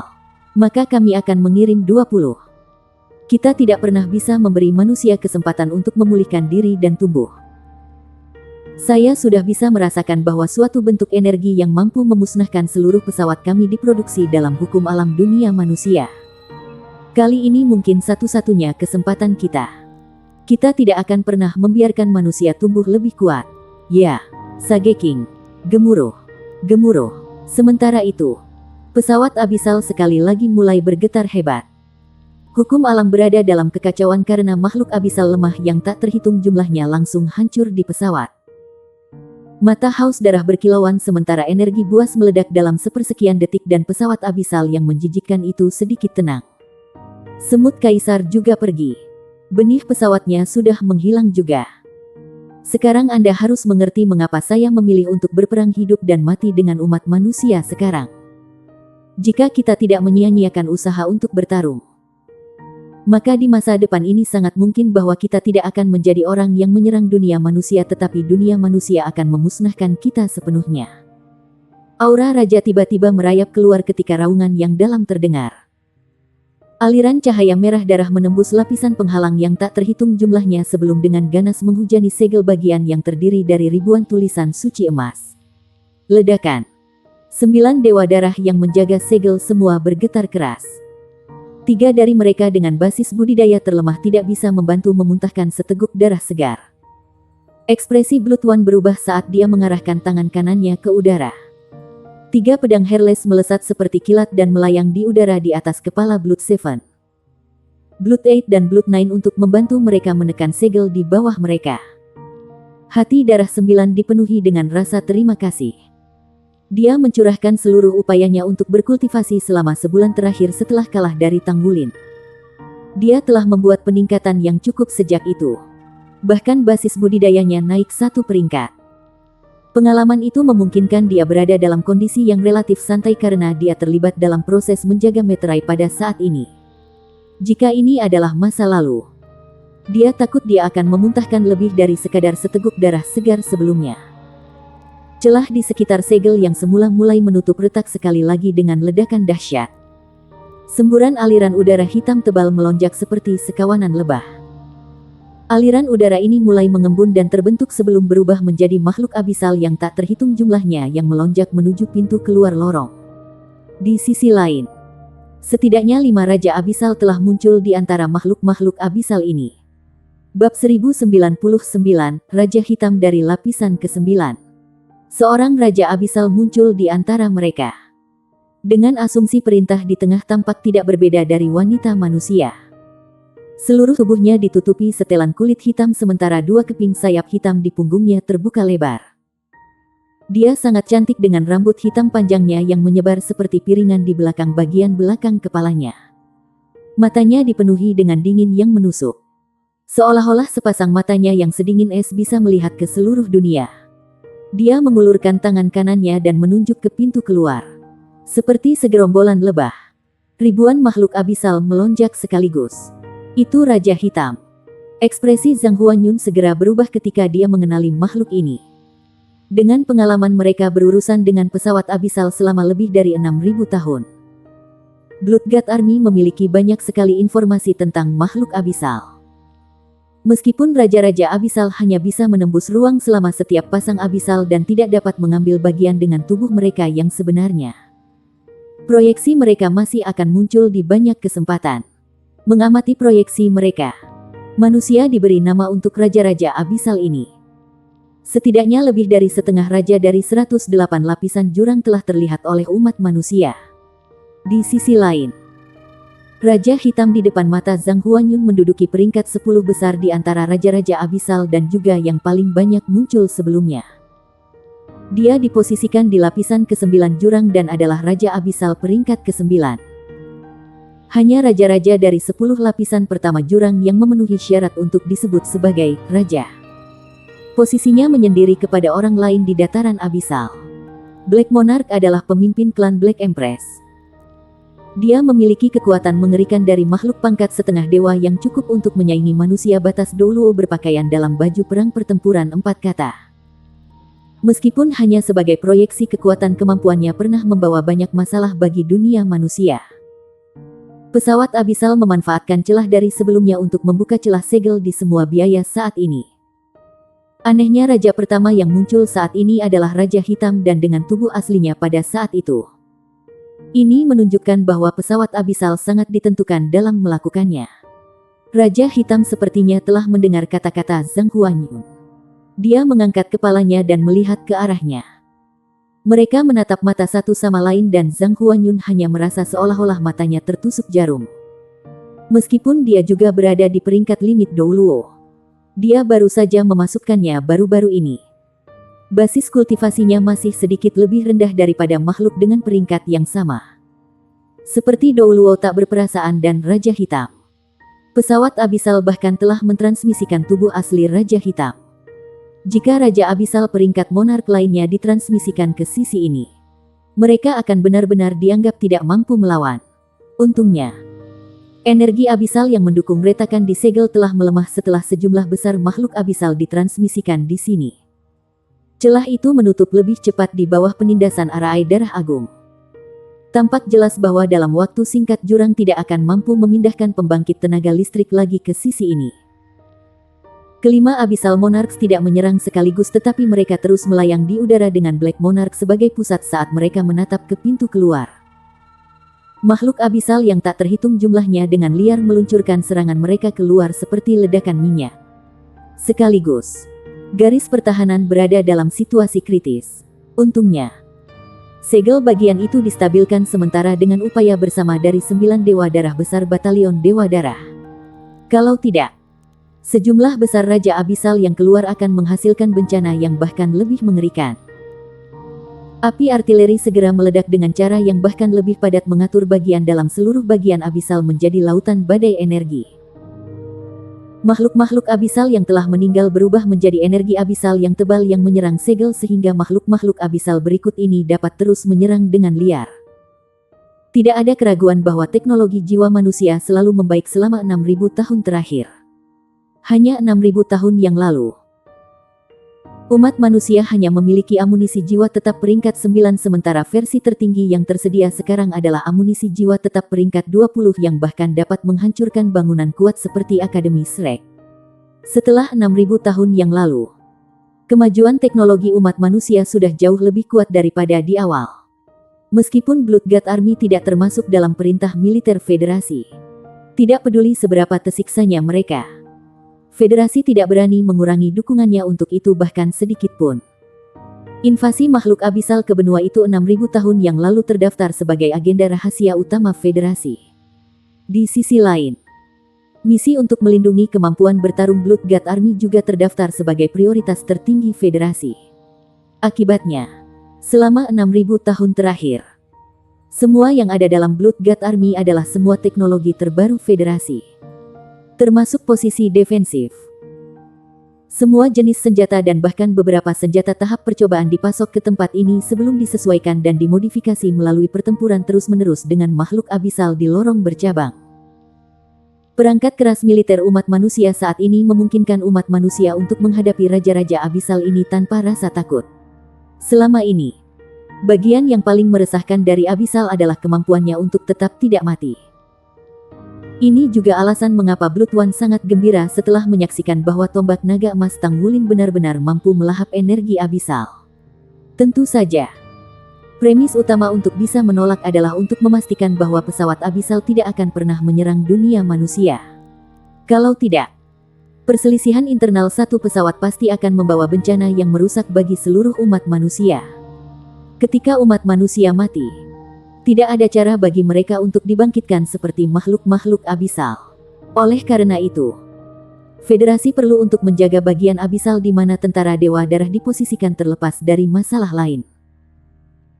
maka kami akan mengirim 20. Kita tidak pernah bisa memberi manusia kesempatan untuk memulihkan diri dan tumbuh. Saya sudah bisa merasakan bahwa suatu bentuk energi yang mampu memusnahkan seluruh pesawat kami diproduksi dalam hukum alam dunia manusia. Kali ini mungkin satu-satunya kesempatan kita. Kita tidak akan pernah membiarkan manusia tumbuh lebih kuat. Ya, Sageking. Gemuruh. Gemuruh. Sementara itu, pesawat abisal sekali lagi mulai bergetar hebat. Hukum alam berada dalam kekacauan karena makhluk abisal lemah yang tak terhitung jumlahnya langsung hancur di pesawat. Mata haus darah berkilauan sementara energi buas meledak dalam sepersekian detik dan pesawat abisal yang menjijikkan itu sedikit tenang. Semut kaisar juga pergi. Benih pesawatnya sudah menghilang juga. Sekarang Anda harus mengerti mengapa saya memilih untuk berperang hidup dan mati dengan umat manusia sekarang. Jika kita tidak menyia-nyiakan usaha untuk bertarung, maka di masa depan ini sangat mungkin bahwa kita tidak akan menjadi orang yang menyerang dunia manusia tetapi dunia manusia akan memusnahkan kita sepenuhnya. Aura raja tiba-tiba merayap keluar ketika raungan yang dalam terdengar. Aliran cahaya merah darah menembus lapisan penghalang yang tak terhitung jumlahnya sebelum dengan ganas menghujani segel bagian yang terdiri dari ribuan tulisan suci emas. Ledakan. 9 dewa darah yang menjaga segel semua bergetar keras. 3 dari mereka dengan basis budidaya terlemah tidak bisa membantu memuntahkan seteguk darah segar. Ekspresi Blood One berubah saat dia mengarahkan tangan kanannya ke udara. 3 pedang Herles melesat seperti kilat dan melayang di udara di atas kepala Blood Seven, Blood Eight dan Blood Nine untuk membantu mereka menekan segel di bawah mereka. Hati darah 9 dipenuhi dengan rasa terima kasih. Dia mencurahkan seluruh upayanya untuk berkultivasi selama sebulan terakhir setelah kalah dari Tanggulin. Dia telah membuat peningkatan yang cukup sejak itu. Bahkan basis budidayanya naik 1 peringkat. Pengalaman itu memungkinkan dia berada dalam kondisi yang relatif santai karena dia terlibat dalam proses menjaga meterai pada saat ini. Jika ini adalah masa lalu, dia takut dia akan memuntahkan lebih dari sekadar seteguk darah segar sebelumnya. Celah di sekitar segel yang semula mulai menutup retak sekali lagi dengan ledakan dahsyat. Semburan aliran udara hitam tebal melonjak seperti sekawanan lebah. Aliran udara ini mulai mengembun dan terbentuk sebelum berubah menjadi makhluk abisal yang tak terhitung jumlahnya yang melonjak menuju pintu keluar lorong. Di sisi lain, setidaknya 5 raja abisal telah muncul di antara makhluk-makhluk abisal ini. Bab 1099, Raja Hitam dari Lapisan ke-9. Seorang Raja Abisal muncul di antara mereka. Dengan asumsi perintah di tengah tampak tidak berbeda dari wanita manusia. Seluruh tubuhnya ditutupi setelan kulit hitam sementara 2 keping sayap hitam di punggungnya terbuka lebar. Dia sangat cantik dengan rambut hitam panjangnya yang menyebar seperti piringan di belakang bagian belakang kepalanya. Matanya dipenuhi dengan dingin yang menusuk. Seolah-olah sepasang matanya yang sedingin es bisa melihat ke seluruh dunia. Dia mengulurkan tangan kanannya dan menunjuk ke pintu keluar. Seperti segerombolan lebah, ribuan makhluk abisal melonjak sekaligus. Itu Raja Hitam. Ekspresi Zhang Huanyun segera berubah ketika dia mengenali makhluk ini. Dengan pengalaman mereka berurusan dengan pesawat abisal selama lebih dari 6.000 tahun, Bloodgut Army memiliki banyak sekali informasi tentang makhluk abisal. Meskipun raja-raja abisal hanya bisa menembus ruang selama setiap pasang abisal dan tidak dapat mengambil bagian dengan tubuh mereka yang sebenarnya, proyeksi mereka masih akan muncul di banyak kesempatan. Mengamati proyeksi mereka, manusia diberi nama untuk raja-raja abisal ini. Setidaknya lebih dari setengah raja dari 108 lapisan jurang telah terlihat oleh umat manusia. Di sisi lain, Raja Hitam di depan mata Zhang Huanyun menduduki peringkat 10 besar di antara raja-raja abisal dan juga yang paling banyak muncul sebelumnya. Dia diposisikan di lapisan ke-9 jurang dan adalah raja abisal peringkat ke-9. Hanya raja-raja dari 10 lapisan pertama jurang yang memenuhi syarat untuk disebut sebagai raja. Posisinya menyendiri kepada orang lain di dataran abisal. Black Monarch adalah pemimpin klan Black Empress. Dia memiliki kekuatan mengerikan dari makhluk pangkat setengah dewa yang cukup untuk menyaingi manusia batas Douluo berpakaian dalam baju perang pertempuran 4 kata. Meskipun hanya sebagai proyeksi, kekuatan kemampuannya pernah membawa banyak masalah bagi dunia manusia. Pesawat abisal memanfaatkan celah dari sebelumnya untuk membuka celah segel di semua biaya saat ini. Anehnya raja pertama yang muncul saat ini adalah Raja Hitam dan dengan tubuh aslinya pada saat itu. Ini menunjukkan bahwa pesawat abisal sangat ditentukan dalam melakukannya. Raja Hitam sepertinya telah mendengar kata-kata Zhang Huanyun. Dia mengangkat kepalanya dan melihat ke arahnya. Mereka menatap mata satu sama lain dan Zhang Huanyun hanya merasa seolah-olah matanya tertusuk jarum. Meskipun dia juga berada di peringkat limit Douluo, dia baru saja memasukkannya baru-baru ini. Basis kultivasinya masih sedikit lebih rendah daripada makhluk dengan peringkat yang sama. Seperti Douluo tak berperasaan dan Raja Hitam. Pesawat Abisal bahkan telah mentransmisikan tubuh asli Raja Hitam. Jika Raja Abisal peringkat monark lainnya ditransmisikan ke sisi ini, mereka akan benar-benar dianggap tidak mampu melawan. Untungnya, energi Abisal yang mendukung retakan di segel telah melemah setelah sejumlah besar makhluk Abisal ditransmisikan di sini. Celah itu menutup lebih cepat di bawah penindasan arai darah agung. Tampak jelas bahwa dalam waktu singkat jurang tidak akan mampu memindahkan pembangkit tenaga listrik lagi ke sisi ini. Kelima Abyssal Monarchs tidak menyerang sekaligus tetapi mereka terus melayang di udara dengan Black Monarch sebagai pusat saat mereka menatap ke pintu keluar. Makhluk Abyssal yang tak terhitung jumlahnya dengan liar meluncurkan serangan mereka keluar seperti ledakan minyak. Sekaligus, garis pertahanan berada dalam situasi kritis. Untungnya, segel bagian itu distabilkan sementara dengan upaya bersama dari 9 Dewa Darah besar Batalion Dewa Darah. Kalau tidak, sejumlah besar Raja Abisal yang keluar akan menghasilkan bencana yang bahkan lebih mengerikan. Api artileri segera meledak dengan cara yang bahkan lebih padat mengatur bagian dalam seluruh bagian Abisal menjadi lautan badai energi. Makhluk-makhluk Abisal yang telah meninggal berubah menjadi energi Abisal yang tebal yang menyerang segel sehingga makhluk-makhluk Abisal berikut ini dapat terus menyerang dengan liar. Tidak ada keraguan bahwa teknologi jiwa manusia selalu membaik selama 6.000 tahun terakhir. Hanya 6.000 tahun yang lalu, umat manusia hanya memiliki amunisi jiwa tetap peringkat 9 sementara versi tertinggi yang tersedia sekarang adalah amunisi jiwa tetap peringkat 20 yang bahkan dapat menghancurkan bangunan kuat seperti Akademi Shrek. Setelah 6.000 tahun yang lalu, kemajuan teknologi umat manusia sudah jauh lebih kuat daripada di awal. Meskipun Blood God Army tidak termasuk dalam perintah militer federasi, tidak peduli seberapa tersiksanya mereka, Federasi tidak berani mengurangi dukungannya untuk itu bahkan sedikit pun. Invasi makhluk Abisal ke benua itu 6.000 tahun yang lalu terdaftar sebagai agenda rahasia utama Federasi. Di sisi lain, misi untuk melindungi kemampuan bertarung Blood God Army juga terdaftar sebagai prioritas tertinggi Federasi. Akibatnya, selama 6.000 tahun terakhir, semua yang ada dalam Blood God Army adalah semua teknologi terbaru Federasi, termasuk posisi defensif. Semua jenis senjata dan bahkan beberapa senjata tahap percobaan dipasok ke tempat ini sebelum disesuaikan dan dimodifikasi melalui pertempuran terus-menerus dengan makhluk Abisal di lorong bercabang. Perangkat keras militer umat manusia saat ini memungkinkan umat manusia untuk menghadapi raja-raja Abisal ini tanpa rasa takut. Selama ini, bagian yang paling meresahkan dari Abisal adalah kemampuannya untuk tetap tidak mati. Ini juga alasan mengapa Blood One sangat gembira setelah menyaksikan bahwa tombak naga emas Tang Wulin benar-benar mampu melahap energi Abisal. Tentu saja, premis utama untuk bisa menolak adalah untuk memastikan bahwa pesawat Abisal tidak akan pernah menyerang dunia manusia. Kalau tidak, perselisihan internal satu pesawat pasti akan membawa bencana yang merusak bagi seluruh umat manusia. Ketika umat manusia mati, tidak ada cara bagi mereka untuk dibangkitkan seperti makhluk-makhluk Abisal. Oleh karena itu, Federasi perlu untuk menjaga bagian Abisal di mana tentara Dewa Darah diposisikan terlepas dari masalah lain.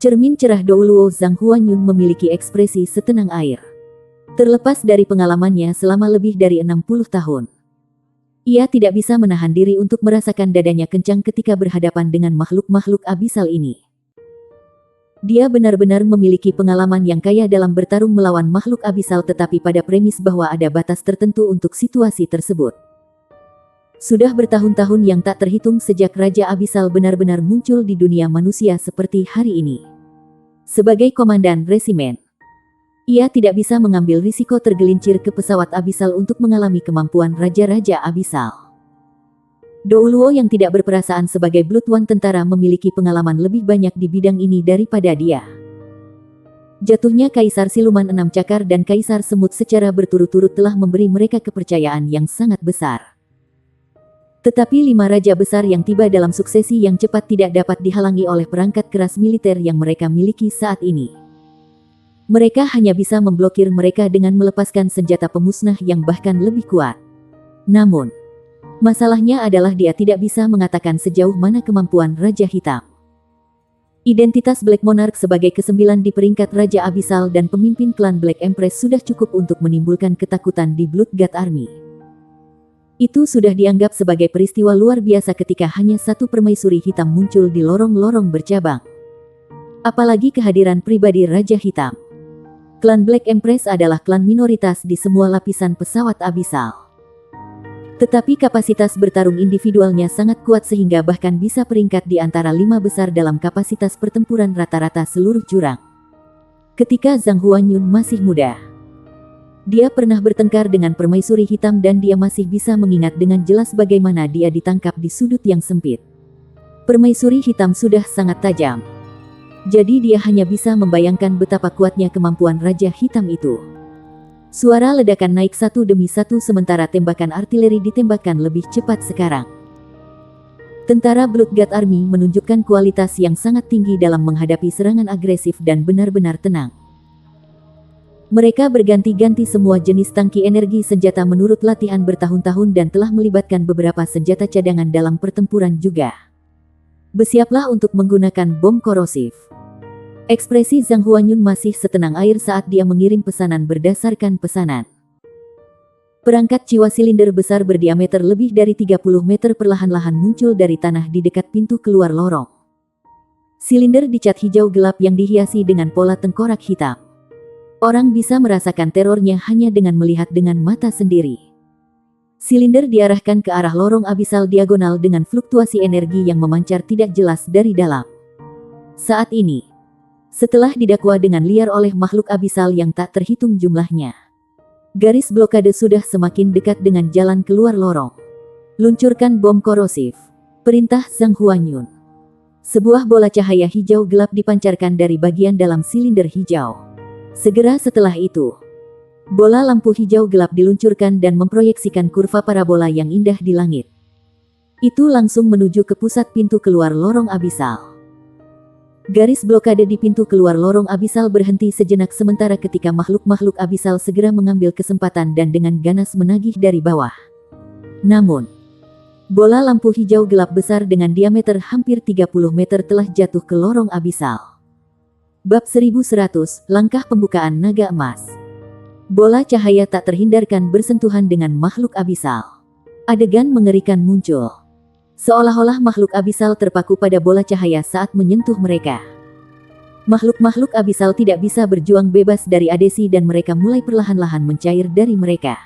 Cermin cerah Douluo Zhang Huanyun memiliki ekspresi setenang air. Terlepas dari pengalamannya selama lebih dari 60 tahun, ia tidak bisa menahan diri untuk merasakan dadanya kencang ketika berhadapan dengan makhluk-makhluk Abisal ini. Dia benar-benar memiliki pengalaman yang kaya dalam bertarung melawan makhluk Abisal tetapi pada premis bahwa ada batas tertentu untuk situasi tersebut. Sudah bertahun-tahun yang tak terhitung sejak Raja Abisal benar-benar muncul di dunia manusia seperti hari ini. Sebagai komandan resimen, ia tidak bisa mengambil risiko tergelincir ke pesawat Abisal untuk mengalami kemampuan Raja-Raja Abisal. Douluo yang tidak berperasaan sebagai Blood One tentara memiliki pengalaman lebih banyak di bidang ini daripada dia. Jatuhnya Kaisar Siluman 6 Cakar dan Kaisar Semut secara berturut-turut telah memberi mereka kepercayaan yang sangat besar. Tetapi 5 raja besar yang tiba dalam suksesi yang cepat tidak dapat dihalangi oleh perangkat keras militer yang mereka miliki saat ini. Mereka hanya bisa memblokir mereka dengan melepaskan senjata pemusnah yang bahkan lebih kuat. Namun, masalahnya adalah dia tidak bisa mengatakan sejauh mana kemampuan Raja Hitam. Identitas Black Monarch sebagai ke-9 di peringkat Raja Abyssal dan pemimpin klan Black Empress sudah cukup untuk menimbulkan ketakutan di Bloodguard Army. Itu sudah dianggap sebagai peristiwa luar biasa ketika hanya satu permaisuri hitam muncul di lorong-lorong bercabang. Apalagi kehadiran pribadi Raja Hitam. Klan Black Empress adalah klan minoritas di semua lapisan pesawat Abyssal. Tetapi kapasitas bertarung individualnya sangat kuat sehingga bahkan bisa peringkat di antara 5 besar dalam kapasitas pertempuran rata-rata seluruh jurang. Ketika Zhang Huanyun masih muda, dia pernah bertengkar dengan permaisuri hitam dan dia masih bisa mengingat dengan jelas bagaimana dia ditangkap di sudut yang sempit. Permaisuri hitam sudah sangat tajam. Jadi dia hanya bisa membayangkan betapa kuatnya kemampuan Raja Hitam itu. Suara ledakan naik satu demi satu sementara tembakan artileri ditembakkan lebih cepat sekarang. Tentara Bloodguard Army menunjukkan kualitas yang sangat tinggi dalam menghadapi serangan agresif dan benar-benar tenang. Mereka berganti-ganti semua jenis tangki energi senjata menurut latihan bertahun-tahun dan telah melibatkan beberapa senjata cadangan dalam pertempuran juga. Bersiaplah untuk menggunakan bom korosif. Ekspresi Zhang Huanyun masih setenang air saat dia mengirim pesanan berdasarkan pesanan. Perangkat jiwa silinder besar berdiameter lebih dari 30 meter perlahan-lahan muncul dari tanah di dekat pintu keluar lorong. Silinder dicat hijau gelap yang dihiasi dengan pola tengkorak hitam. Orang bisa merasakan terornya hanya dengan melihat dengan mata sendiri. Silinder diarahkan ke arah lorong abisal diagonal dengan fluktuasi energi yang memancar tidak jelas dari dalam. Saat ini, setelah didakwa dengan liar oleh makhluk abisal yang tak terhitung jumlahnya, garis blokade sudah semakin dekat dengan jalan keluar lorong. Luncurkan bom korosif. Perintah Zhang Huanyun. Sebuah bola cahaya hijau gelap dipancarkan dari bagian dalam silinder hijau. Segera setelah itu, bola lampu hijau gelap diluncurkan dan memproyeksikan kurva parabola yang indah di langit. Itu langsung menuju ke pusat pintu keluar lorong abisal. Garis blokade di pintu keluar lorong abisal berhenti sejenak sementara ketika makhluk-makhluk abisal segera mengambil kesempatan dan dengan ganas menagih dari bawah. Namun, bola lampu hijau gelap besar dengan diameter hampir 30 meter telah jatuh ke lorong abisal. Bab 1100, Langkah Pembukaan Naga Emas. Bola cahaya tak terhindarkan bersentuhan dengan makhluk abisal. Adegan mengerikan muncul. Seolah-olah makhluk abisal terpaku pada bola cahaya saat menyentuh mereka. Makhluk-makhluk abisal tidak bisa berjuang bebas dari adesi dan mereka mulai perlahan-lahan mencair dari mereka.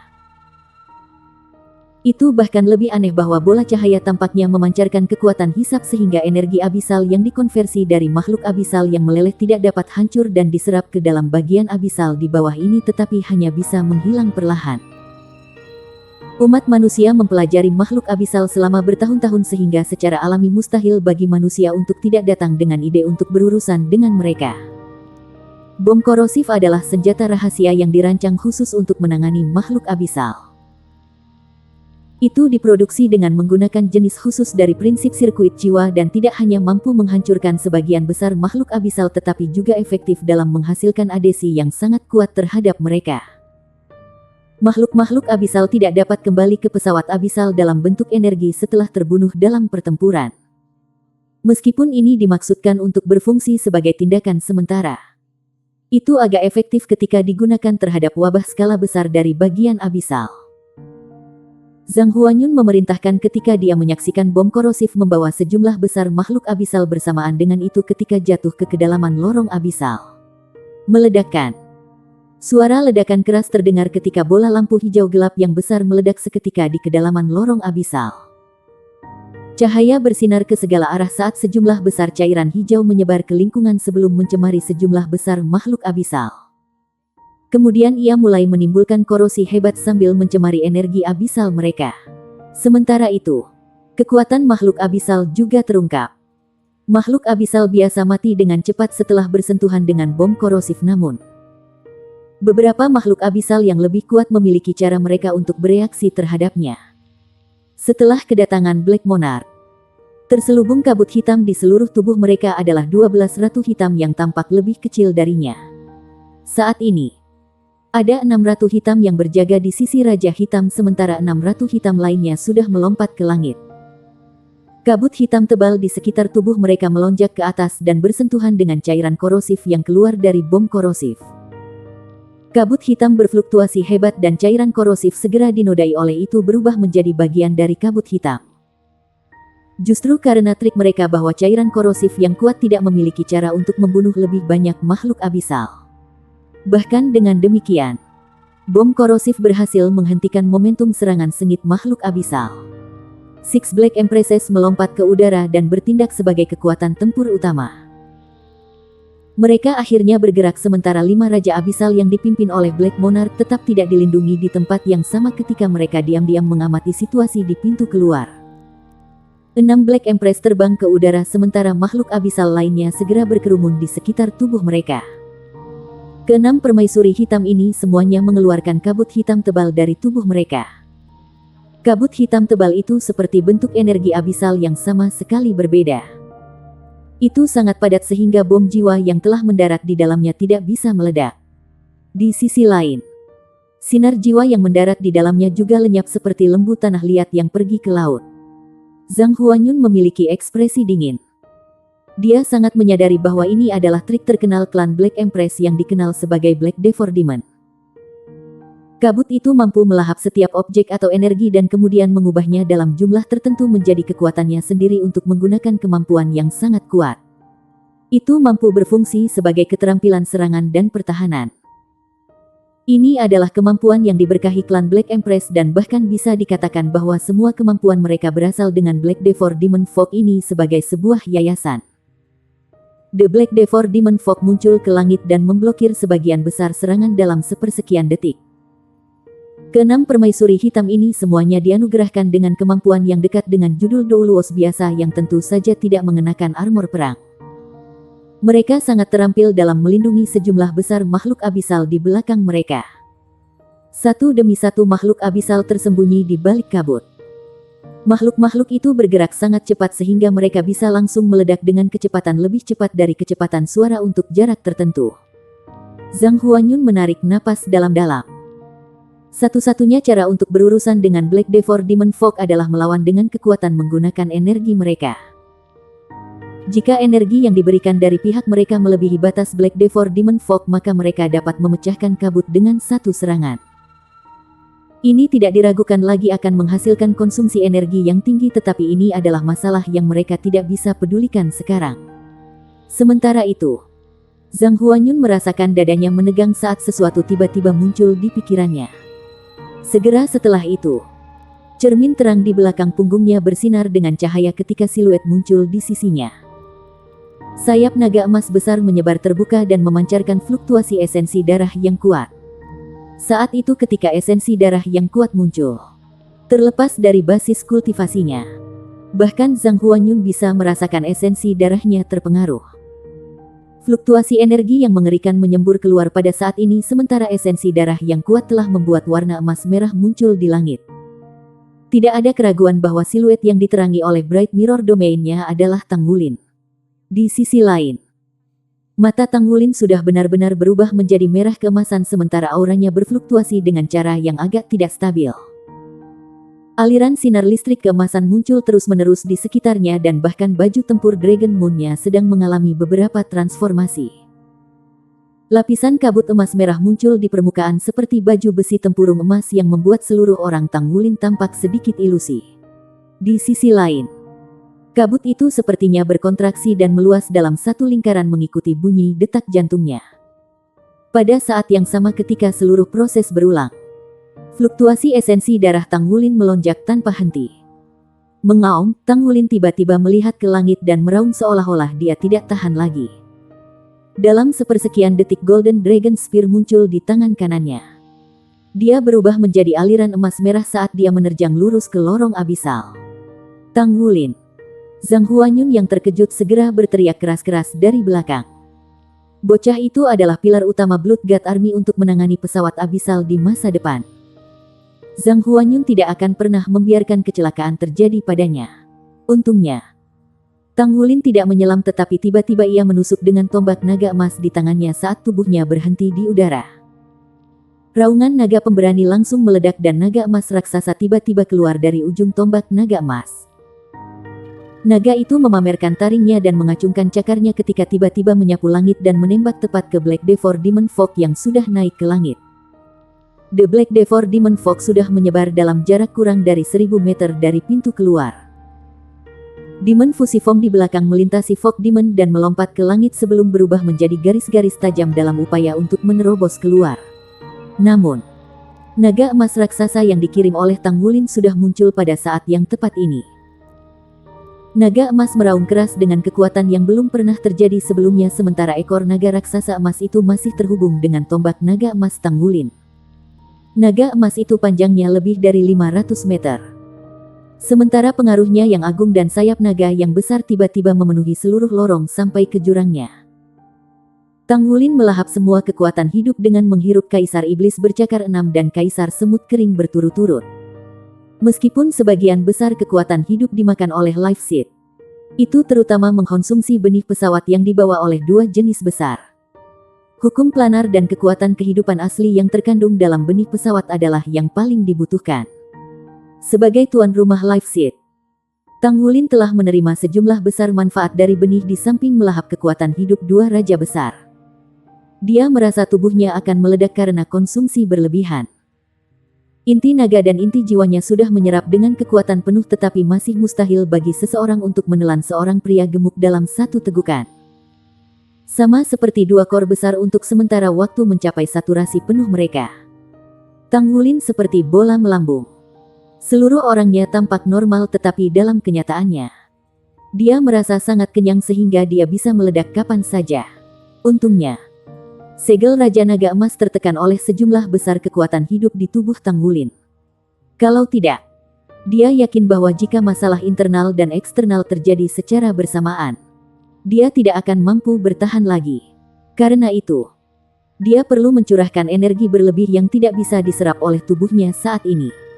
Itu bahkan lebih aneh bahwa bola cahaya tampaknya memancarkan kekuatan hisap sehingga energi abisal yang dikonversi dari makhluk abisal yang meleleh tidak dapat hancur dan diserap ke dalam bagian abisal di bawah ini tetapi hanya bisa menghilang perlahan. Umat manusia mempelajari makhluk abisal selama bertahun-tahun sehingga secara alami mustahil bagi manusia untuk tidak datang dengan ide untuk berurusan dengan mereka. Bom korosif adalah senjata rahasia yang dirancang khusus untuk menangani makhluk abisal. Itu diproduksi dengan menggunakan jenis khusus dari prinsip sirkuit jiwa dan tidak hanya mampu menghancurkan sebagian besar makhluk abisal tetapi juga efektif dalam menghasilkan adesi yang sangat kuat terhadap mereka. Makhluk-makhluk abisal tidak dapat kembali ke pesawat abisal dalam bentuk energi setelah terbunuh dalam pertempuran. Meskipun ini dimaksudkan untuk berfungsi sebagai tindakan sementara, itu agak efektif ketika digunakan terhadap wabah skala besar dari bagian abisal. Zhang Huanyun memerintahkan ketika dia menyaksikan bom korosif membawa sejumlah besar makhluk abisal bersamaan dengan itu ketika jatuh ke kedalaman lorong abisal. Meledakkan. Suara ledakan keras terdengar ketika bola lampu hijau gelap yang besar meledak seketika di kedalaman lorong abisal. Cahaya bersinar ke segala arah saat sejumlah besar cairan hijau menyebar ke lingkungan sebelum mencemari sejumlah besar makhluk abisal. Kemudian ia mulai menimbulkan korosi hebat sambil mencemari energi abisal mereka. Sementara itu, kekuatan makhluk abisal juga terungkap. Makhluk abisal biasa mati dengan cepat setelah bersentuhan dengan bom korosif namun beberapa makhluk abisal yang lebih kuat memiliki cara mereka untuk bereaksi terhadapnya. Setelah kedatangan Black Monarch, terselubung kabut hitam di seluruh tubuh mereka adalah 12 ratu hitam yang tampak lebih kecil darinya. Saat ini, ada 6 ratu hitam yang berjaga di sisi Raja Hitam sementara 6 ratu hitam lainnya sudah melompat ke langit. Kabut hitam tebal di sekitar tubuh mereka melonjak ke atas dan bersentuhan dengan cairan korosif yang keluar dari bom korosif. Kabut hitam berfluktuasi hebat dan cairan korosif segera dinodai oleh itu berubah menjadi bagian dari kabut hitam. Justru karena trik mereka bahwa cairan korosif yang kuat tidak memiliki cara untuk membunuh lebih banyak makhluk abisal. Bahkan dengan demikian, bom korosif berhasil menghentikan momentum serangan sengit makhluk abisal. Six Black Empresses melompat ke udara dan bertindak sebagai kekuatan tempur utama. Mereka akhirnya bergerak sementara 5 Raja Abisal yang dipimpin oleh Black Monarch tetap tidak dilindungi di tempat yang sama ketika mereka diam-diam mengamati situasi di pintu keluar. 6 Black Empress terbang ke udara sementara makhluk abisal lainnya segera berkerumun di sekitar tubuh mereka. Keenam permaisuri hitam ini semuanya mengeluarkan kabut hitam tebal dari tubuh mereka. Kabut hitam tebal itu seperti bentuk energi abisal yang sama sekali berbeda. Itu sangat padat sehingga bom jiwa yang telah mendarat di dalamnya tidak bisa meledak. Di sisi lain, sinar jiwa yang mendarat di dalamnya juga lenyap seperti lembu tanah liat yang pergi ke laut. Zhang Huanyun memiliki ekspresi dingin. Dia sangat menyadari bahwa ini adalah trik terkenal klan Black Empress yang dikenal sebagai Black Devor Demon. Kabut itu mampu melahap setiap objek atau energi dan kemudian mengubahnya dalam jumlah tertentu menjadi kekuatannya sendiri untuk menggunakan kemampuan yang sangat kuat. Itu mampu berfungsi sebagai keterampilan serangan dan pertahanan. Ini adalah kemampuan yang diberkahi klan Black Empress dan bahkan bisa dikatakan bahwa semua kemampuan mereka berasal dengan Black Devor Demon Fog ini sebagai sebuah yayasan. The Black Devor Demon Fog muncul ke langit dan memblokir sebagian besar serangan dalam sepersekian detik. Keenam permaisuri hitam ini semuanya dianugerahkan dengan kemampuan yang dekat dengan judul Doulos biasa yang tentu saja tidak mengenakan armor perang. Mereka sangat terampil dalam melindungi sejumlah besar makhluk abisal di belakang mereka. Satu demi satu makhluk abisal tersembunyi di balik kabut. Makhluk-makhluk itu bergerak sangat cepat sehingga mereka bisa langsung meledak dengan kecepatan lebih cepat dari kecepatan suara untuk jarak tertentu. Zhang Huanyun menarik napas dalam-dalam. Satu-satunya cara untuk berurusan dengan Black Devor Demon Fog adalah melawan dengan kekuatan menggunakan energi mereka. Jika energi yang diberikan dari pihak mereka melebihi batas Black Devor Demon Fog, maka mereka dapat memecahkan kabut dengan satu serangan. Ini tidak diragukan lagi akan menghasilkan konsumsi energi yang tinggi, tetapi ini adalah masalah yang mereka tidak bisa pedulikan sekarang. Sementara itu, Zhang Huanyun merasakan dadanya menegang saat sesuatu tiba-tiba muncul di pikirannya. Segera setelah itu, cermin terang di belakang punggungnya bersinar dengan cahaya ketika siluet muncul di sisinya. Sayap naga emas besar menyebar terbuka dan memancarkan fluktuasi esensi darah yang kuat. Saat itu ketika esensi darah yang kuat muncul, terlepas dari basis kultivasinya, bahkan Zhang Huanyun bisa merasakan esensi darahnya terpengaruh. Fluktuasi energi yang mengerikan menyembur keluar pada saat ini sementara esensi darah yang kuat telah membuat warna emas merah muncul di langit. Tidak ada keraguan bahwa siluet yang diterangi oleh Bright Mirror Domain-nya adalah Tang Wulin. Di sisi lain, mata Tang Wulin sudah benar-benar berubah menjadi merah keemasan sementara auranya berfluktuasi dengan cara yang agak tidak stabil. Aliran sinar listrik keemasan muncul terus-menerus di sekitarnya dan bahkan baju tempur Dragon Moon-nya sedang mengalami beberapa transformasi. Lapisan kabut emas merah muncul di permukaan seperti baju besi tempurung emas yang membuat seluruh orang Tang Wulin tampak sedikit ilusi. Di sisi lain, kabut itu sepertinya berkontraksi dan meluas dalam satu lingkaran mengikuti bunyi detak jantungnya. Pada saat yang sama ketika seluruh proses berulang, fluktuasi esensi darah Tang Wulin melonjak tanpa henti. Mengaum, Tang Wulin tiba-tiba melihat ke langit dan meraung seolah-olah dia tidak tahan lagi. Dalam sepersekian detik Golden Dragon Spear muncul di tangan kanannya. Dia berubah menjadi aliran emas merah saat dia menerjang lurus ke lorong abisal. Tang Wulin. Zhang Huanyun yang terkejut segera berteriak keras-keras dari belakang. Bocah itu adalah pilar utama Blood God Army untuk menangani pesawat abisal di masa depan. Zhang Huanyun tidak akan pernah membiarkan kecelakaan terjadi padanya. Untungnya, Tang Wulin tidak menyelam tetapi tiba-tiba ia menusuk dengan tombak naga emas di tangannya saat tubuhnya berhenti di udara. Raungan naga pemberani langsung meledak dan naga emas raksasa tiba-tiba keluar dari ujung tombak naga emas. Naga itu memamerkan taringnya dan mengacungkan cakarnya ketika tiba-tiba menyapu langit dan menembak tepat ke Black Devourer Demon Fog yang sudah naik ke langit. The Black Devourer Demon Fog sudah menyebar dalam jarak kurang dari 1000 meter dari pintu keluar. Demon Fusi Form di belakang melintasi Fog Demon dan melompat ke langit sebelum berubah menjadi garis-garis tajam dalam upaya untuk menerobos keluar. Namun, naga emas raksasa yang dikirim oleh Tang Wulin sudah muncul pada saat yang tepat ini. Naga emas meraung keras dengan kekuatan yang belum pernah terjadi sebelumnya sementara ekor naga raksasa emas itu masih terhubung dengan tombak naga emas Tang Wulin. Naga emas itu panjangnya lebih dari 500 meter. Sementara pengaruhnya yang agung dan sayap naga yang besar tiba-tiba memenuhi seluruh lorong sampai ke jurangnya. Tang Wulin melahap semua kekuatan hidup dengan menghirup Kaisar Iblis bercakar 6 dan Kaisar Semut Kering berturut-turut. Meskipun sebagian besar kekuatan hidup dimakan oleh Life Seed, itu terutama mengkonsumsi benih pesawat yang dibawa oleh dua jenis besar. Hukum planar dan kekuatan kehidupan asli yang terkandung dalam benih pesawat adalah yang paling dibutuhkan. Sebagai tuan rumah Life Seed, Tang Wulin telah menerima sejumlah besar manfaat dari benih di samping melahap kekuatan hidup dua raja besar. Dia merasa tubuhnya akan meledak karena konsumsi berlebihan. Inti naga dan inti jiwanya sudah menyerap dengan kekuatan penuh tetapi masih mustahil bagi seseorang untuk menelan seorang pria gemuk dalam satu tegukan. Sama seperti dua kor besar untuk sementara waktu mencapai saturasi penuh mereka. Tang Wulin seperti bola melambung. Seluruh orangnya tampak normal tetapi dalam kenyataannya, dia merasa sangat kenyang sehingga dia bisa meledak kapan saja. Untungnya, segel Raja Naga Emas tertekan oleh sejumlah besar kekuatan hidup di tubuh Tang Wulin. Kalau tidak, dia yakin bahwa jika masalah internal dan eksternal terjadi secara bersamaan, dia tidak akan mampu bertahan lagi. Karena itu, dia perlu mencurahkan energi berlebih yang tidak bisa diserap oleh tubuhnya saat ini.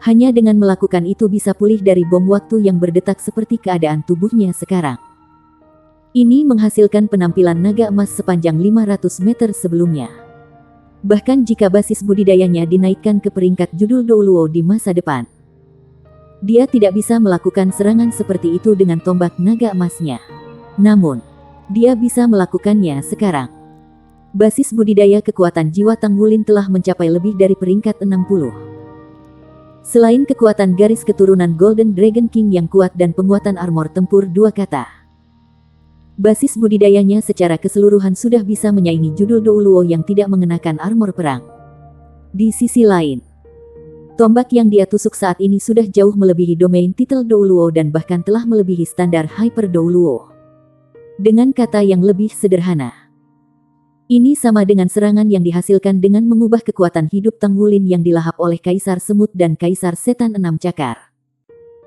Hanya dengan melakukan itu bisa pulih dari bom waktu yang berdetak seperti keadaan tubuhnya sekarang. Ini menghasilkan penampilan naga emas sepanjang 500 meter sebelumnya. Bahkan jika basis budidayanya dinaikkan ke peringkat judul Douluo di masa depan, dia tidak bisa melakukan serangan seperti itu dengan tombak naga emasnya. Namun, dia bisa melakukannya sekarang. Basis budidaya kekuatan jiwa Tang Wulin telah mencapai lebih dari peringkat 60. Selain kekuatan garis keturunan Golden Dragon King yang kuat dan penguatan armor tempur dua kata, basis budidayanya secara keseluruhan sudah bisa menyaingi judul Douluo yang tidak mengenakan armor perang. Di sisi lain, tombak yang dia tusuk saat ini sudah jauh melebihi domain titel Douluo dan bahkan telah melebihi standar Hyper Douluo. Dengan kata yang lebih sederhana, ini sama dengan serangan yang dihasilkan dengan mengubah kekuatan hidup Tang Wulin yang dilahap oleh Kaisar Semut dan Kaisar Setan 6 Cakar.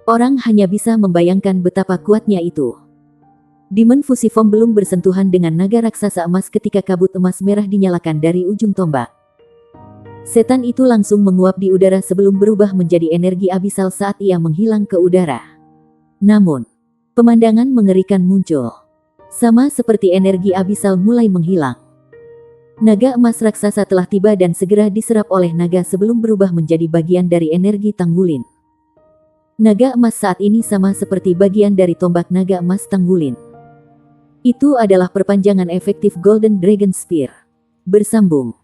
Orang hanya bisa membayangkan betapa kuatnya itu. Demon Fusi Form belum bersentuhan dengan naga raksasa emas ketika kabut emas merah dinyalakan dari ujung tombak. Setan itu langsung menguap di udara sebelum berubah menjadi energi abisal saat ia menghilang ke udara. Namun, pemandangan mengerikan muncul. Sama seperti energi abisal mulai menghilang. Naga emas raksasa telah tiba dan segera diserap oleh naga sebelum berubah menjadi bagian dari energi Tang Wulin. Naga emas saat ini sama seperti bagian dari tombak naga emas Tang Wulin. Itu adalah perpanjangan efektif Golden Dragon Spear. Bersambung.